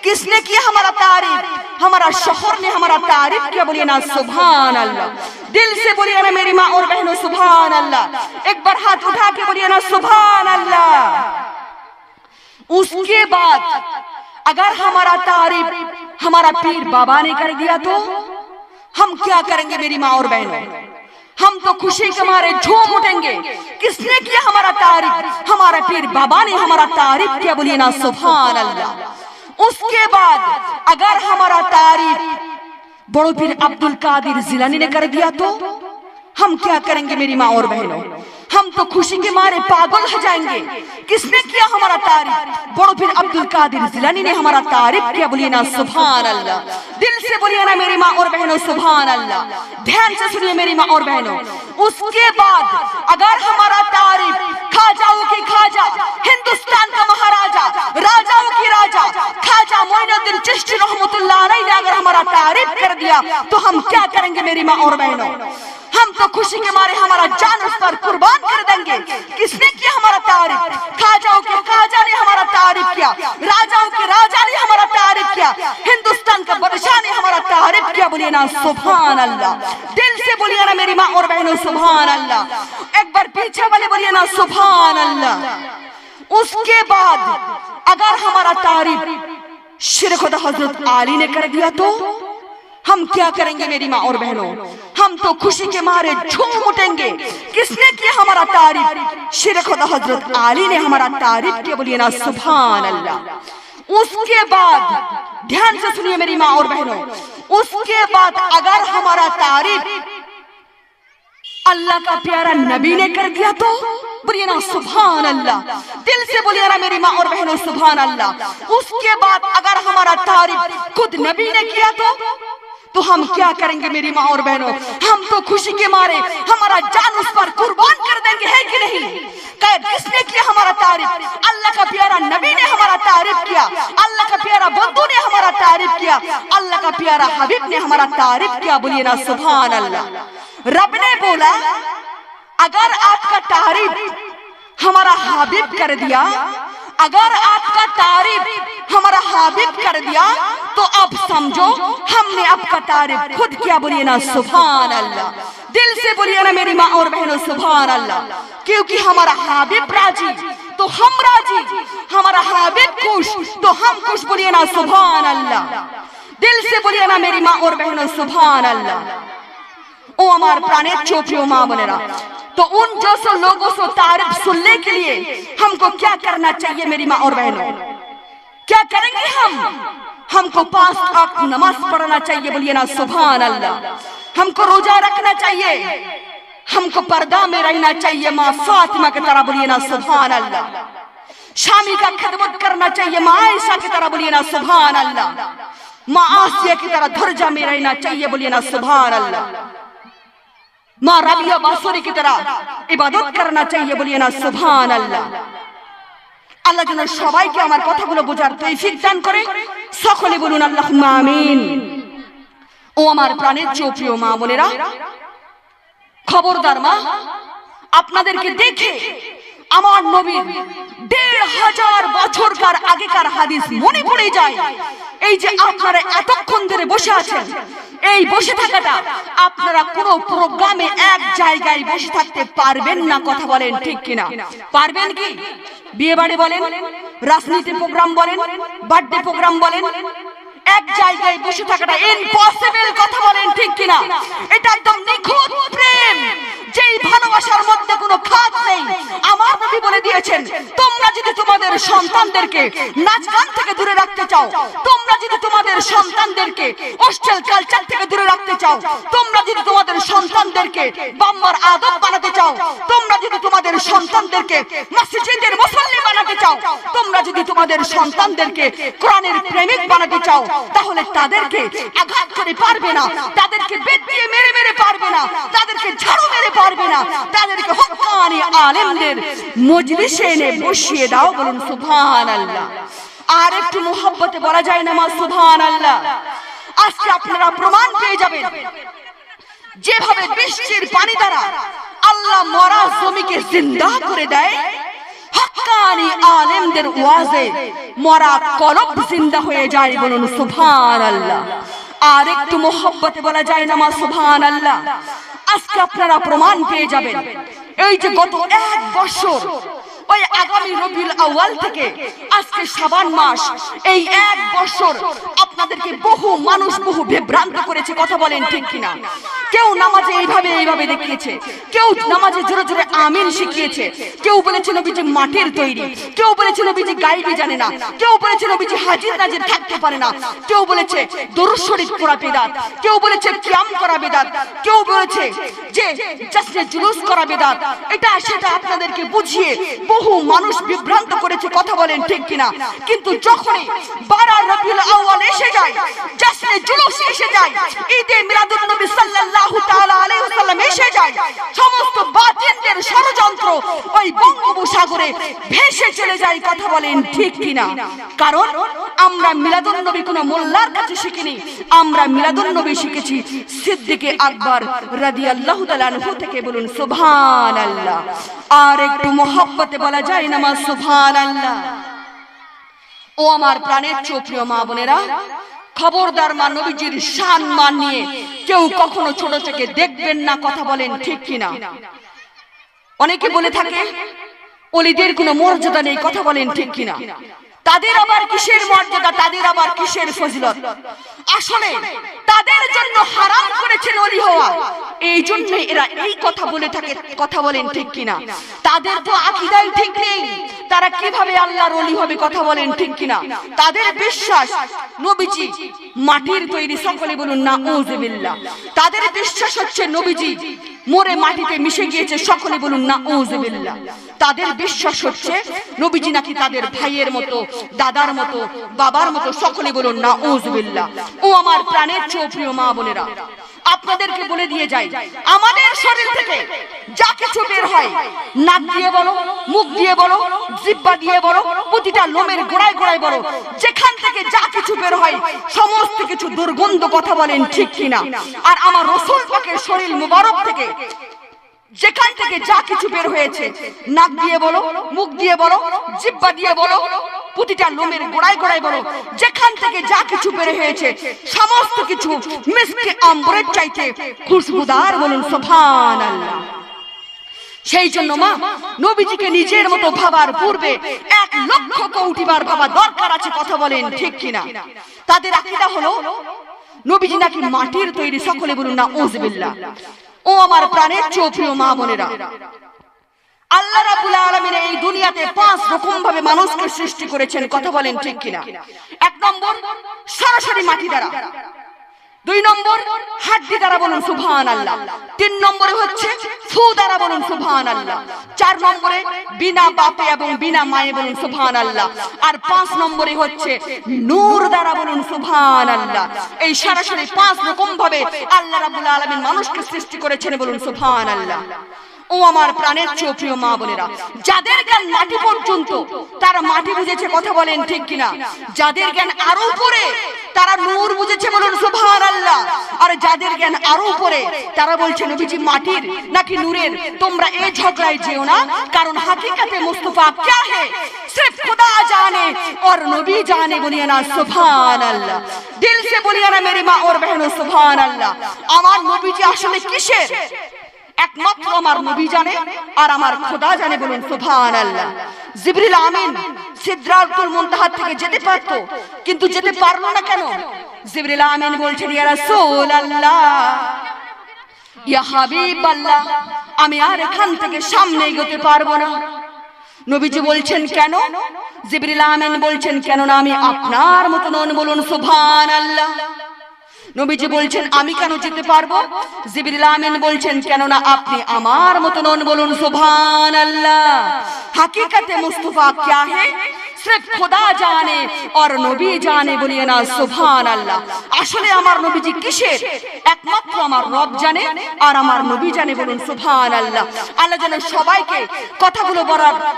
किसने किया हमारा तारीफ? हमारा शौहर ने हमारा तारीफ किया, बोलिए ना सुभान अल्लाह। दिल से बोलिए ना मेरी माँ और बहनों सुभान अल्लाह। एक बार हाथ उठा के बोलिए ना सुभान अल्लाह। उसके बाद अगर हमारा तारीफ हमारा पीर बाबा ने कर दिया तो हम क्या करेंगे मेरी माँ और बहनों? हम तो खुशी के मारे झूम उठेंगे। किसने किया हमारा तारीफ? हमारा पीर बाबा ने हमारा तारीफ किया, बोलिए ना सुभान अल्लाह। उसके बाद अगर हमारा तारीफ बड़ो पीर अब्दुल कादिर जिलानी ने कर दिया तो हम क्या करेंगे मेरी माँ और बहनों? हम तो खुशी के मारे पागल हो जाएंगे। किसने किया हमारा तारीफ? बड़ो पीर अब्दुल कादिर जिलानी ने हमारा तारीफ किया, बोलिए ना सुभान अल्लाह। दिल से बोलिए ना मेरी माँ और बहनों सुभान अल्लाह। ध्यान से सुनिए मेरी माँ और बहनों। उसके बाद अगर हमारा तारीफ खाजाओं की खाजा, हिंदुस्तान का महाराजा, राजाओं की राजा खाजा मोइनुद्दीन चिश्ती रहमतुल्लाह अलैह ने अगर हमारा तारीफ कर दिया तो हम क्या करेंगे मेरी माँ और बहनों? हम तो खुशी के मारे हमारा जान उस पर कुर्बान कर देंगे। किसने किया हमारा तारीफ? खाजाओं के खाजा ने हमारा तारीफ किया, राजाओं के राजा ने हमारा तारीफ किया, हिंदुस्तान का बादशाह ने हमारा तारीफ किया, बोलिए ना सुभान अल्लाह। दिल से बोलिए ना मेरी माँ और बहनों सुभान अल्लाह। एक बार पीछे वाले बोलिए ना सुभान अल्लाह। उसके बाद अगर हमारा तारीफ शेर खुदा हजरत आली ने कर दिया तो हम क्या करेंगे मेरी माँ और बहनों? हम तो खुशी के मारे झूम उठेंगे। किसने किया हमारा तारीफ? शेर खुदा हजरत आली ने हमारा तारीफ किया, बोलिए ना सुभान अल्लाह। उसके बाद ध्यान से सुनिए मेरी माँ और बहनों, उसके बाद अगर हमारा तारीफ अल्लाह का प्यारा नबी ने कर दिया तो बोलिए ना सुभान अल्लाह। दिल से बोलिए ना मेरी माँ और बहनों सुभान अल्लाह। उसके बाद अगर हमारा तारीफ खुद नबी ने किया तो हम क्या करेंगे मेरी माँ और बहनों? हम तो खुशी के मारे हमारा जान उस पर कुर्बान कर देंगे, है कि नहीं? किसने किया हमारा तारीफ? अल्लाह का प्यारा नबी ने हमारा तारीफ किया, अल्लाह का प्यारा बंधु ने हमारा तारीफ किया, अल्लाह का प्यारा हबीब ने हमारा तारीफ किया, बोलिए ना सुभान अल्लाह। रब ने बोला अगर आपका तारीफ हमारा हबीब कर दिया, अगर आपका तारीफ हमारा हाबिब कर दिया तो अब समझो हमने आपका तारीफ खुद किया। बोलिए ना सुभान अल्लाह, दिल से बोलिए ना मेरी माँ और बहनों सुभान अल्लाह। क्योंकि हमारा हाबिब राजी तो हम राजी, हमारा हाबिब खुश तो हम खुश। बोलिए ना सुभान अल्लाह, दिल से बोलिए ना मेरी माँ और बहनों सुभान अल्लाह। ओ हमारे प्राणे चोपड़ियों माँ बोलेरा, तो उन जैसे लोगों से तारीफ सुनने के लिए हमको क्या करना चाहिए मेरी माँ और बहनों? क्या करेंगे हमको 5 वक्त नमाज पढ़ना चाहिए। बोलिए ना सुभान अल्लाह। हमको रोजा रखना चाहिए, हमको पर्दा में रहना चाहिए माँ फातिमा की तरह। बोलिए ना सुभान अल्लाह। शामी का खिदमत करना चाहिए माँ आयशा की तरह। बोलिए ना सुभान अल्लाह। माँ आसिया की तरह धर्जा में रहना चाहिए। बोलिए ना सुभान अल्लाह। माँ रबिया बासुरी की तरह इबादत करना चाहिए। बोलिए ना सुभान अल्लाह। আল্লাহ যেন সবাইকে আমার কথাগুলো বোঝার তৌফিক দান করে। সকলে বলুন আল্লাহুম্মা আমিন। ও আমার প্রাণের প্রিয় মা বোনেরা, খবরদার মা, আপনাদেরকে দেখে আমার নবীর ১৫০০ বছরকার আগেকার হাদিস মনে পড়ে যায়। এই যে আপনারা এতক্ষণ ধরে বসে আছেন, এই বসে থাকাটা আপনারা কোনো প্রোগ্রামে এক জায়গায় বসে থাকতে পারবেন না। কথা বলেন ঠিক কিনা? পারবেন কি? বিয়ে বাড়ি বলেন, রাজনীতি প্রোগ্রাম বলেন, বার্থডে প্রোগ্রাম বলেন, এক জায়গায় বসে থাকাটা ইম্পসিবল। কথা বলেন ঠিক কিনা? এটা একদম নিখুঁত প্রেম, যেই ভালোবাসার মধ্যে কোনো খাত নেই। আমার নবী বলে দিয়েছেন, তোমরা যদি তোমাদের সন্তানদেরকে নাচ গান থেকে দূরে রাখতে চাও, তোমরা যদি তোমাদের সন্তানদেরকে অশ্লীল কালচার থেকে দূরে রাখতে চাও, তোমরা যদি তোমাদের সন্তানদেরকে বাম্মার আদব বানাতে চাও, তোমরা যদি তোমাদের সন্তানদেরকে মসজিদের মুসল্লি বানাতে চাও, তোমরা যদি তোমাদের সন্তানদেরকে কোরআনের প্রেমিক বানাতে চাও, তাহলে তাদেরকে আঘাত করে পারবে না, তাদেরকে বেত দিয়ে মেরে মেরে পারবে না, তাদেরকে ঝাড়ু মেরে পারবে না, তাদেরকে হক্কানি আলেমদের মজলিসে এনে বসিয়ে দাও। বলুন সুবহানাল্লাহ। আর একটু মোহব্বতে বলা যায় না মা সুবহানাল্লাহ? আজকে আপনারা প্রমাণ পেয়ে যাবেন যেভাবে বৃষ্টির পানি দ্বারা আল্লাহ মরা জমিকে জিন্দা করে দেয়, হক্কানি আলেমদের ওয়াজে মরা কলব জিন্দা হয়ে যায়। বলুন সুবহানাল্লাহ। আর একটু মোহব্বতে বলা যায় না মা সুবহানাল্লাহ? আজকে আপনারা প্রমাণ পেয়ে যাবেন এই যে গত 1 বছর, ওই আগামী রবিউল আউয়াল থেকে আজকে শাবান মাস, এই 1 বছর আপনাদেরকে বহু মানুষ বহু বিভ্রান্ত করেছে। কথা বলেন ঠিক কিনা? কেউ নামাজে এইভাবে দেখিয়েছে, কেউ নামাজে জোরে জোরে আমিন শিখিয়েছে, কেউ বলেছে নবীজি মাটির তৈরি, কেউ বলেছে নবীজি গাইবি জানে না, কেউ বলেছে নবীজি হাজির নাজির থাকতে পারে না, কেউ বলেছে দরুদ শরীফ পড়া বিদআত, কেউ বলেছে কিয়াম করা বিদআত, কেউ বলেছে যে জশ্নে জুলুস করা বিদআত। এটা সেটা আপনাদেরকে বুঝিয়ে বহু মানুষ বিভ্রান্ত করেছে। কথা বলেন ঠিক কিনা? কিন্তু যখনই 12 রবিউল আউয়াল এসে যায়, জশ্নে জুলুস এসে যায়, ঈদে মিলাদুন নবী সাল্লাল্লাহু তাআলা আলাইহি ওয়াসাল্লাম এসে যায়, সমস্ত বাতিলদের ষড়যন্ত্র ওই বঙ্গোপসাগরে ভেসে চলে যায়। কথা বলেন ঠিক কিনা? কারণ আমরা মিলাদুন নবী কোনো মোল্লার কাছে শিখিনি, আমরা মিলাদুন নবী শিখেছি সিদ্দিকে আকবর রাদিয়াল্লাহু তাআলা আনহু থেকে। বলুন সুবহানাল্লাহ। আর একটু মোহব্বতে বলা যায় না মা সুবহানাল্লাহ? ও আমার প্রাণের প্রিয় মা বোনেরা, খবরদার মা, নবীজির শান মান নিয়ে কেউ কখনো ছোট থেকে দেখবেন না। কথা বলেন ঠিক কিনা? অনেকে বলে থাকে ওলিদের কোনো মর্যাদা নেই। কথা বলেন ঠিক কিনা? তাদের আবার কিসের মর্যাদা, তাদের আবার কিসের ফজিলত? আসলে তাদের জন্য হারাম করেছেন ওলি হওয়া, এই জন্য এরা এই কথা বলে থাকে। কথা বলেন ঠিক কিনা? তাদের তো আকীদাই ঠিক নেই, তারা কিভাবে আল্লাহর ওলি হবে? কথা বলেন ঠিক কিনা? তাদের বিশ্বাস নবীজি মাটির তৈরি। সকলে বলুন নাউযুবিল্লাহ। তাদের বিশ্বাস হচ্ছে নবীজি মরে মাটিতে মিশে গিয়েছে। সকলে বলুন নাউযুবিল্লাহ। তাদের বিশ্বাস হচ্ছে নবীজি নাকি তাদের ভাইয়ের মতো, দাদার মতো, বাবার মতো। সকলে বলুন নাউযুবিল্লাহ। ও আমার প্রাণের প্রিয় মা বোনেরা, আপনাদেরকে বলে দিয়ে যাই, আমাদের শরীর থেকে যা কিছু বের হয়, নাক দিয়ে বলো, মুখ দিয়ে বলো, জিহ্বা দিয়ে বলো, প্রতিটা লোমের গোড়ায় গোড়ায় বলো, যেখান থেকে যা কিছু বের হয় সমস্ত কিছু দুর্গন্ধ। কথা বলেন ঠিক কিনা? আর আমার রাসূল পাকের শরীর মুবারক থেকে যেখান থেকে যা কিছু বের হয়েছে, নাক দিয়ে বলো, মুখ দিয়ে বলো, জিহ্বা দিয়ে বলো, প্রতিটা লোমের গোড়ায় গোড়ায় বলো, যেখান থেকে যা কিছু বের হয়েছে সমস্ত কিছু মিসকে আম্বরের চাইতে খুশবুদার, বলুন সুবহানাল্লাহ। সেই জন্য মা, নবীজিকে নিজের মতো ভাবার পূর্বে 1,00,000 কোটি বার ভাবা দরকার আছে। কথা বলেন ঠিক কিনা? তাদের আকীদা হলো নবীজি নাকি মাটির তৈরি। সকলে বলুন নাউযুবিল্লাহ। ও আমার প্রাণের প্রিয় মা বোনেরা, আল্লাহ রাব্বুল আলামিন এই দুনিয়াতে 5 রকম ভাবে মানুষকে সৃষ্টি করেছেন। কথা বলেন ঠিক কিনা? 1 নম্বর সরাসরি মাটি দ্বারা, 2 নম্বর হাড্ডি দ্বারা, বলুন সুবহানাল্লাহ। 3 নম্বরে হচ্ছে ফু দ্বারা, বলুন সুবহানাল্লাহ। 4 নম্বরে বিনা বাপে এবং বিনা মায়ে, বলুন সুবহানাল্লাহ। আর 5 নম্বরে হচ্ছে নূর দ্বারা, বলুন সুবহানাল্লাহ। এই সরাসরি 5 রকম ভাবে আল্লাহ রাব্বুল আলামিন মানুষকে সৃষ্টি করেছেন, বলুন সুবহানাল্লাহ। ও আমার প্রাণের প্রিয় মা বোনেরা, যাদের জ্ঞান মাটি পর্যন্ত তারা মাটি বুঝেছে। কথা বলেন ঠিক কিনা? যাদের জ্ঞান আরো উপরে তারা নূর বুঝেছে, বলুন সুবহানাল্লাহ। আর যাদের জ্ঞান আরো উপরে তারা বলছে নবীজি মাটির নাকি নূরের। তোমরা এই ঝগড়ায় যেও না, কারণ হাকিকতে মুস্তাফা क्या है सिर्फ खुदा जाने और नबी जाने। बोलिए ना सुबहानाल्लाह, दिल से बोलिए ना मेरी माँ और बहनों सुबहानाल्लाह। আমার নবীজি আসলে কিসের একমাত্র আমার নবী জানে আর আমার খোদা জানে, বলুন সুবহানাল্লাহ। জিবরিল আমিন সিদরাতুল মুনতাহা থেকে যেতে পারতো, কিন্তু যেতে পারলো না কেন? জিবরিল আমিন বলছেন ইয়া রাসূলুল্লাহ, ইয়া হাবিবাল্লাহ, আমি আর এখান থেকে সামনে এগোতে পারবো না। নবীজি বলছেন কেন? জিবরিল আমিন বলছেন কেন না আমি আপনার মতো নন, বলুন সুবহানাল্লাহ। নবীজি বলছেন আমি কেন যেতে পারবো? জিবরিল আমিন বলছেন কেন না আপনি আমার মতো নন, বলুন সুবহানাল্লাহ। হাকিকতে মুস্তাফা क्या है सिर्फ खुदा जाने और नबी जाने। बोलिए ना सुबहानाल्लाह। আসলে আমার নবীজি কিসের একমাত্র আমার রব জানে আর আমার নবী জানে, বলুন সুবহানাল্লাহ। আল্লাহ যেন সবাইকে কথাগুলো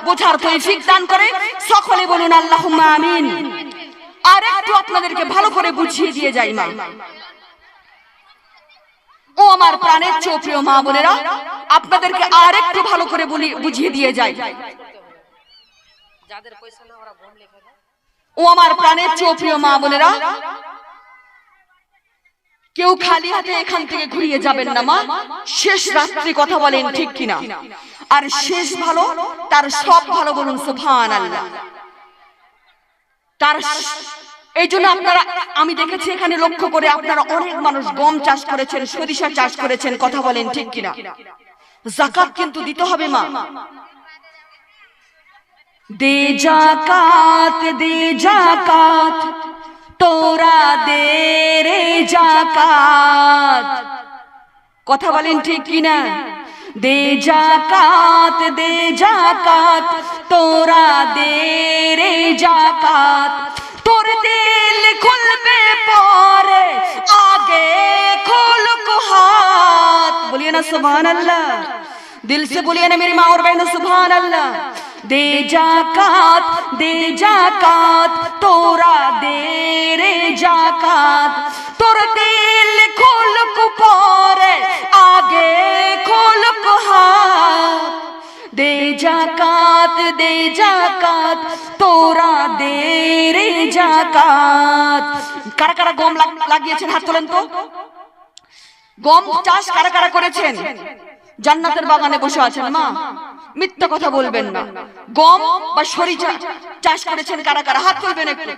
বোঝার তৌফিক দান করে। সকলে বলুন আল্লাহুম্মা আমিন। আর একটু আপনাদেরকে ভালো করে বুঝিয়ে দিয়ে যাই মা। ও আমার প্রাণের প্রিয় মা বোনেরা, আপনাদেরকে আর একটু ভালো করে বুঝিয়ে দিয়ে যাই। ও আমার প্রাণের প্রিয় মা বোনেরা, কেউ খালি হাতে এখান থেকে ঘুরিয়ে যাবেন না মা। শেষ রাত্রি, কথা বলেন ঠিক কিনা? আর শেষ ভালো তার সব ভালো, বলুন সুবহানাল্লাহ। তার এই জন্য আপনারা, আমি দেখেছি এখানে লক্ষ্য করে আপনারা অনেক মানুষ গম চাষ করেছেন, সরিষা চাষ করেছেন। কথা বলেন ঠিক কিনা? যাকাত কিন্তু দিতে হবে মা। দে যাকাত, দে যাকাত, তোরা দে রে যাকাত। কথা বলেন ঠিক কিনা? দে যাকাত, দে যাকাত, তোরা দে রে যাকাত। তোর দিল খুলবে পরে आगे खोल को हाथ। बोलिए ना सुबहानल्लाह, दिल से बोलिए ना मेरी माँ और बहनों सुबहानल्लाह। दे जाकात, दे जाकात, तोरा दे रे जाकात। तोर दिल खोल को परे आगे खोल को हाथ। दे जाकात, दे जाकात, तोरा दे रे जाकात। কারা কারা গম লাগিয়েছেন হাত তোলেন তো। গম চাষ কারা কারা করেছেন? জান্নাতের বাগানে বসে আছেন মা, মিথ্যা কথা বলবেন না। গম বা সরিষা চাষ করেছেন কারা কারা? হাত তুলবেন একটু,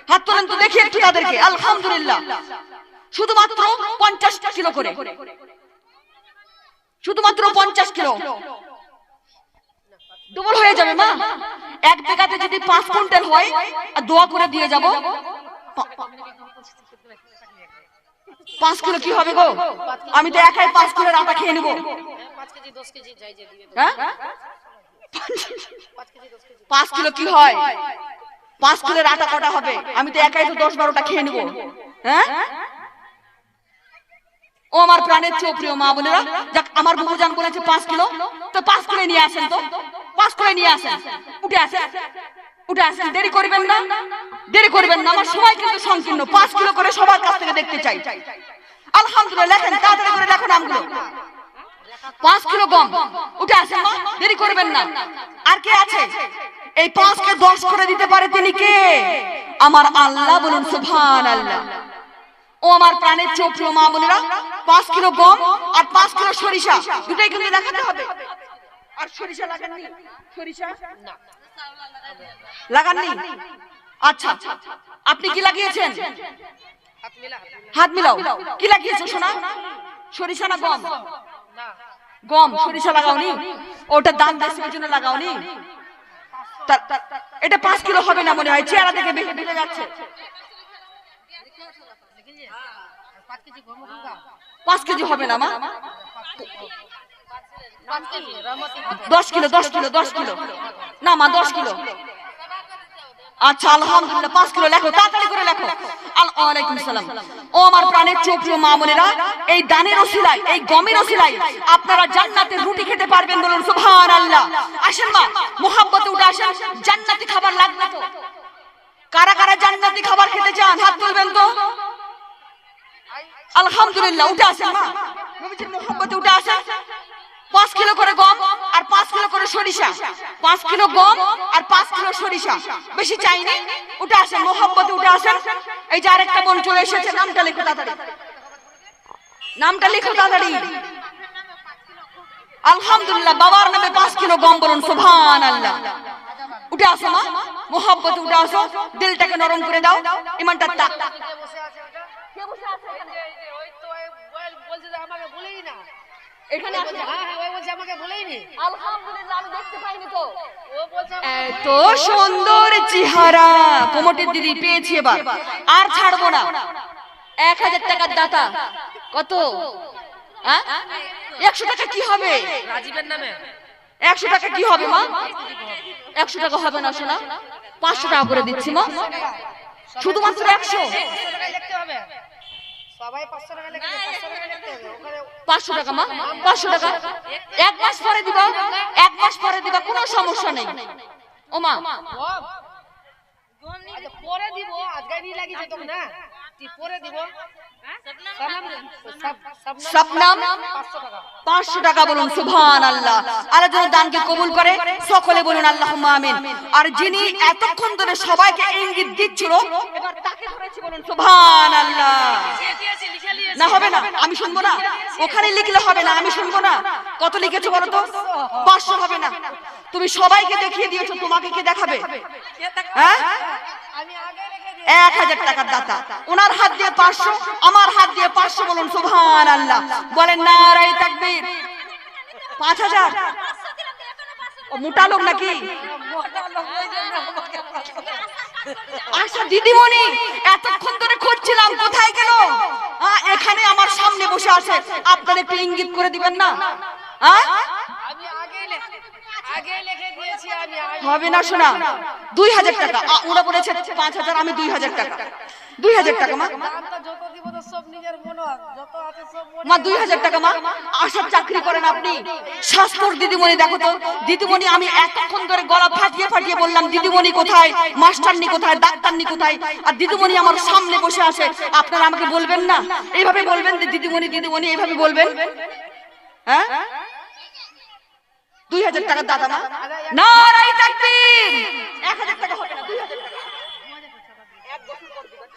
হাত তোলেন তো দেখি একটু তাদেরকে। আলহামদুলিল্লাহ। শুধুমাত্র 50 কিলো করে, শুধুমাত্র 50 কিলো। ডবল হয়ে যাবে মা। 1 বিঘাতে যদি 5 কুইন্টাল হয়, আর দোয়া করে দিয়ে যাব 5 কিলো কি হবে গো? আমি তো একাই 5 কিলো আটা খেয়ে নেবো। 5 কিলো কি হয়? 5 কিলোর আটা কটা হবে? আমি তো একাই তো 10-12টা খেয়ে নেবো। হ্যাঁ, ও আমার প্রাণের প্রিয় মা বোনেরা, যাক আমার বুবুজান বলেছে 5 কিলো, তো 5 কিলো নিয়ে আসেন তো। 5 কিলো নিয়ে আসেন, উঠে আসেন, উঠে আসেন। দেরি করবেন না, দেরি করবেন না। আমার সময় কিন্তু সংকীর্ণ। 5 কিলো করে সবার কাছ থেকে দেখতে চাই। আলহামদুলিল্লাহ। লেখেন, তাড়াতাড়ি করে লেখো নামগুলো। 5 কিলো গম উঠে আসেন মা, দেরি করবেন না। আর কে আছে এই 5 কে 10 করে দিতে পারে? তিনি কে? আমার আল্লাহ, বলুন সুবহানাল্লাহ। ও আমার প্রাণের চোপ্রিয় মা বোনেরা, 5 কিলো গম আর 5 কিলো সরিষা দুটাই কিন্তু দেখাতে হবে। আর সরিষা লাগাননি? সরিষা লাগাননি? আচ্ছা, আপনি কি লাগিয়েছেন? হাত মিলাও। কি লাগিয়েছো সোনা? সরিষা না গম? গম। সরিষা লাগাওনি? ওটা দান দেশের জন্য লাগাওনি? এটা 5 কিলো হবে না মনে হয়, চেহারা দেখে বেড়ে যাচ্ছে। 5 কেজি হবে না মা? 10 কিলো, 10 কিলো, 10 কিলো না মা, 10 কিলো। আচ্ছা আলহামদুলিল্লাহ, 5 কিলো লেখো, তাড়াতাড়ি করে লেখো। ওয়ালাইকুম সালাম। ও আমার প্রাণের চোপ্রিয় মা বোনেরা, এই দানের ওসিলায়, এই গমের ওসিলায় আপনারা জান্নাতের রুটি খেতে পারবেন, বলুন সুবহানাল্লাহ। আসেন মা, মুহাব্বতে উঠে আসেন। জান্নাতি খাবার লাগবে তো? কারা কারা জান্নাতি খাবার খেতে চান হাত তুলবেন তো? আলহামদুলিল্লাহ, উঠে আসেন মা, নবীজির মুহাব্বতে উঠে আসেন। 5 কিলো করে গম আর 5 কিলো করে সরিষা। 5 কিলো গম আর 5 কিলো সরিষা, বেশি চাইনি। উঠে আসেন, মুহাব্বতে উঠে আসেন। এই যে আরেকটা বোন চলে এসেছে, নামটা লিখো তাড়াতাড়ি, নামটা লিখো তাড়াতাড়ি। আলহামদুলিল্লাহ, বাবার নামে 5 কিলো গম, বলুন সুবহানাল্লাহ। উঠে আসো মা, মুহাব্বতে উঠে আসো। দিলটাকে নরম করে দাও, ইমানটা তাক। এখানে আসে? ওই বলছে আমাকে বলেইনি। আলহামদুলিল্লাহ, আমি দেখতে পাইনি তো। ও বলছে এত সুন্দর চেহারা। কমিটির দিদি পেয়েছি এবার, আর ছাড়বো না। 1000 টাকার দাতা। কত? 100 টাকা কি হবে? রাজীবের নামে 100 টাকা কি হবে মা? 100 টাকা হবে না সোনা, 500 টাকা করে দিচ্ছি মা। শুধুমাত্র 100 লিখতে হবে। সবাই 500 টাকা লিখে 500 টাকা লিখতে হবে। ওখানে 500 টাকা মা, 500 টাকা। 1 মাস পরে দিবা, 1 মাস পরে দিবা, কোনো সমস্যা নেই। ও মা আচ্ছা পরে দিব, আজকে নি লাগিছে তো না, তুই পরে দিব। শবনম 500 টাকা, বলুন সুবহানাল্লাহ। আল্লাহ যেন দানকে কবুল করে, সকলে বলুন আল্লাহুম্মা আমিন। আর যিনি এতক্ষণ ধরে সবাইকে ইঙ্গিত দিচ্ছিল, এবার তাকে ধরেছি, বলুন সুবহানাল্লাহ। না হবে না, আমি শুনবো না। ওখানে লিখলে হবে না, আমি শুনবো না। কত লিখেছো বলো তো? 500 হবে না। তুমি সবাইকে দেখিয়ে দিয়েছো, তোমাকে কে দেখাবে? হ্যাঁ, 1000 টাকার দাতা। ওনার হাত দিয়ে 500, আমার হাত দিয়ে 500, বলুন সুবহানাল্লাহ। বলেন নারায়ে তাকবীর। 5000 ও মোটা লোক নাকি? আচ্ছা দিদিমণি, এতক্ষণ ধরে খুঁজছিলাম, কোথায় গেল? এখানে আমার সামনে বসে আছে, আপনারা একটু ইঙ্গিত করে দিবেন না? হবে না শোনা। 2000 টাকা। ওরা বলেছে 5000, আমি 2000 টাকা। 2000 টাকা মা, মা 2000 টাকা মা। আশার চাকরি করেন আপনি? শাস্ত্র দিদিমণি, দেখো তো দিদিমণি, আমি এতক্ষণ ধরে গলা ফাটিয়ে ফাটিয়ে বললাম দিদিমণি কোথায়, মাস্টারনি কোথায়, ডাক্তারনি কোথায়, আর দিদিমণি আমার সামনে বসে আছে। আপনারা আমাকে বলবেন না? এইভাবে বলবেন দিদিমণি, দিদিমণি, এইভাবে বলবেন। হ্যাঁ, 2000 টাকার দাদা মা। নারায়ে তাকবীর। 1000 টাকা হবে না, 2000 টাকা। এক বছর পর দিবেন।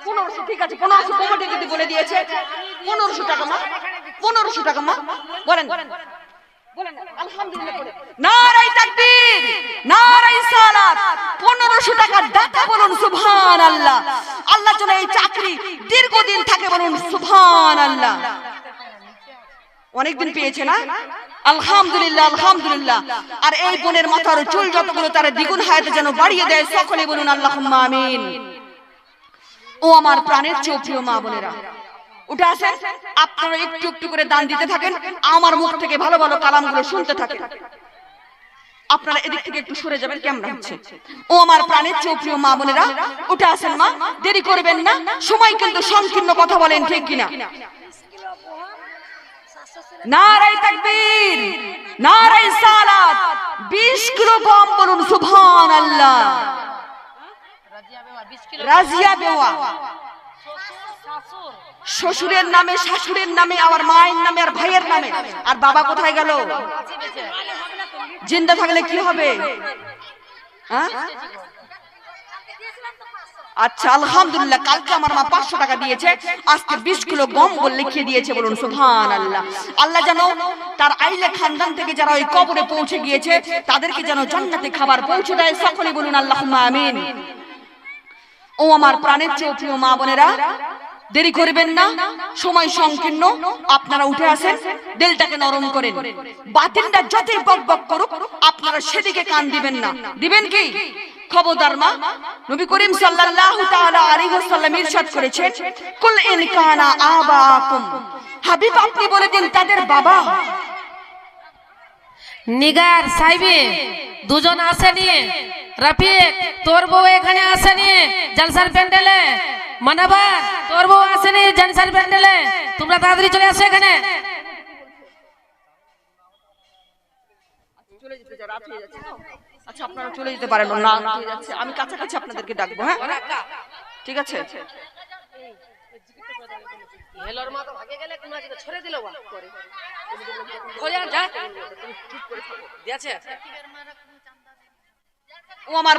1500, ঠিক আছে 1500 কমিটি দিদি বলে দিয়েছে। 1500 টাকা মা, 1500 টাকা মা। বলেন বলেন আলহামদুলিল্লাহ বলেন। নারায়ে তাকবীর, নারায়ে সালাত। 1500 টাকার দাতা, বলুন সুবহানাল্লাহ। আল্লাহ যেন এই চাকরি দীর্ঘদিন থাকে, বলুন সুবহানাল্লাহ। অনেকদিন পেয়েছে না? আলহামদুলিল্লাহ, আলহামদুলিল্লাহ। আর এই বোনের মাথার চুল যতগুলো, তারা দ্বিগুণ হায়াতে যেন বাড়িয়ে দেয়, সকলে বলুন আল্লাহুম্মা আমিন। ও আমার প্রাণের চোপ্রিয় মা বোনেরা, উঠে আসেন। আপনারা একটু একটু করে দান দিতে থাকেন, আমার মুখ থেকে ভালো ভালো কালামগুলো শুনতে থাকেন। আপনারা এদিক থেকে একটু সরে যাবেন, ক্যামেরা হচ্ছে। ও আমার প্রাণের চোপ্রিয় মা বোনেরা, উঠে আসেন মা, দেরি করবেন না। সময় কিন্তু সংকীর্ণ, কথা বলেন ঠিক কিনা? নারায়ে তাকবীর, নারায়ে সালাত। 20 কিলো গম, বলুন সুবহানাল্লাহ। রাজিয়া বেওয়া শ্বশুরের নামে, শাশুড়ের নামে, আমার মায়ের নামে, আর ভাইয়ের নামে, আর বাবা কোথায় গেল? জিন্দা থাকলে কি হবে? হ্যাঁ? আচ্ছা, আলহামদুলিল্লাহ, কালকে আমার মা 500 টাকা দিয়েছে, আজকে 20 কিলো গম বলে লিখিয়ে দিয়েছে। বলুন সুবহানাল্লাহ। আল্লাহ যেন তার আইলে খানদান থেকে যারা ওই কবরে পৌঁছে গিয়েছে তাদেরকে যেন জান্নাতে খাবার পৌঁছে দেয়। সকলে বলুন আল্লাহুম্মা আমিন। ও আমার প্রাণের চেয়ে প্রিয় মা বোনেরা, দেরি করবেন না, সময় সংকীর্ণ, আপনারা উঠে আসেন, দিলটাকে নরম করেন। বাতিলটা যতই বক বক করুক আপনারা সেদিকে কান দিবেন না। দিবেন কি? খবরদার মা। নবী করিম সাল্লাল্লাহু তাআলা আলাইহি ওয়াসাল্লাম ইরশাদ করেছেন, কুল ইন কানা আবাকুম, হাবিব আপনি বলে দিন তাদের বাবা। নিগার সাহেবী দুজন আসেনি, রফিক তোর বউ এখানে আসেনি জলসার প্যান্ডেলে, মানবা তোর বউ আসেনি জলসার প্যান্ডেলে, তোমরা তাড়াতাড়ি চলে আসো এখানে। চলে যেতে যা, রাত হয়ে যাচ্ছে। আচ্ছা, আপনারা চলে যেতে পারেন, না রাত হয়ে যাচ্ছে, আমি কাছাকাছি আপনাদেরকে ডাকবো। হ্যাঁ, ঠিক আছে। হেলোর মা তো ভাগে গেলে কোন আজকে ছড়ে দিল বা করে খোঁজা যা চুপ করে থাকো দিয়েছে। ও আমার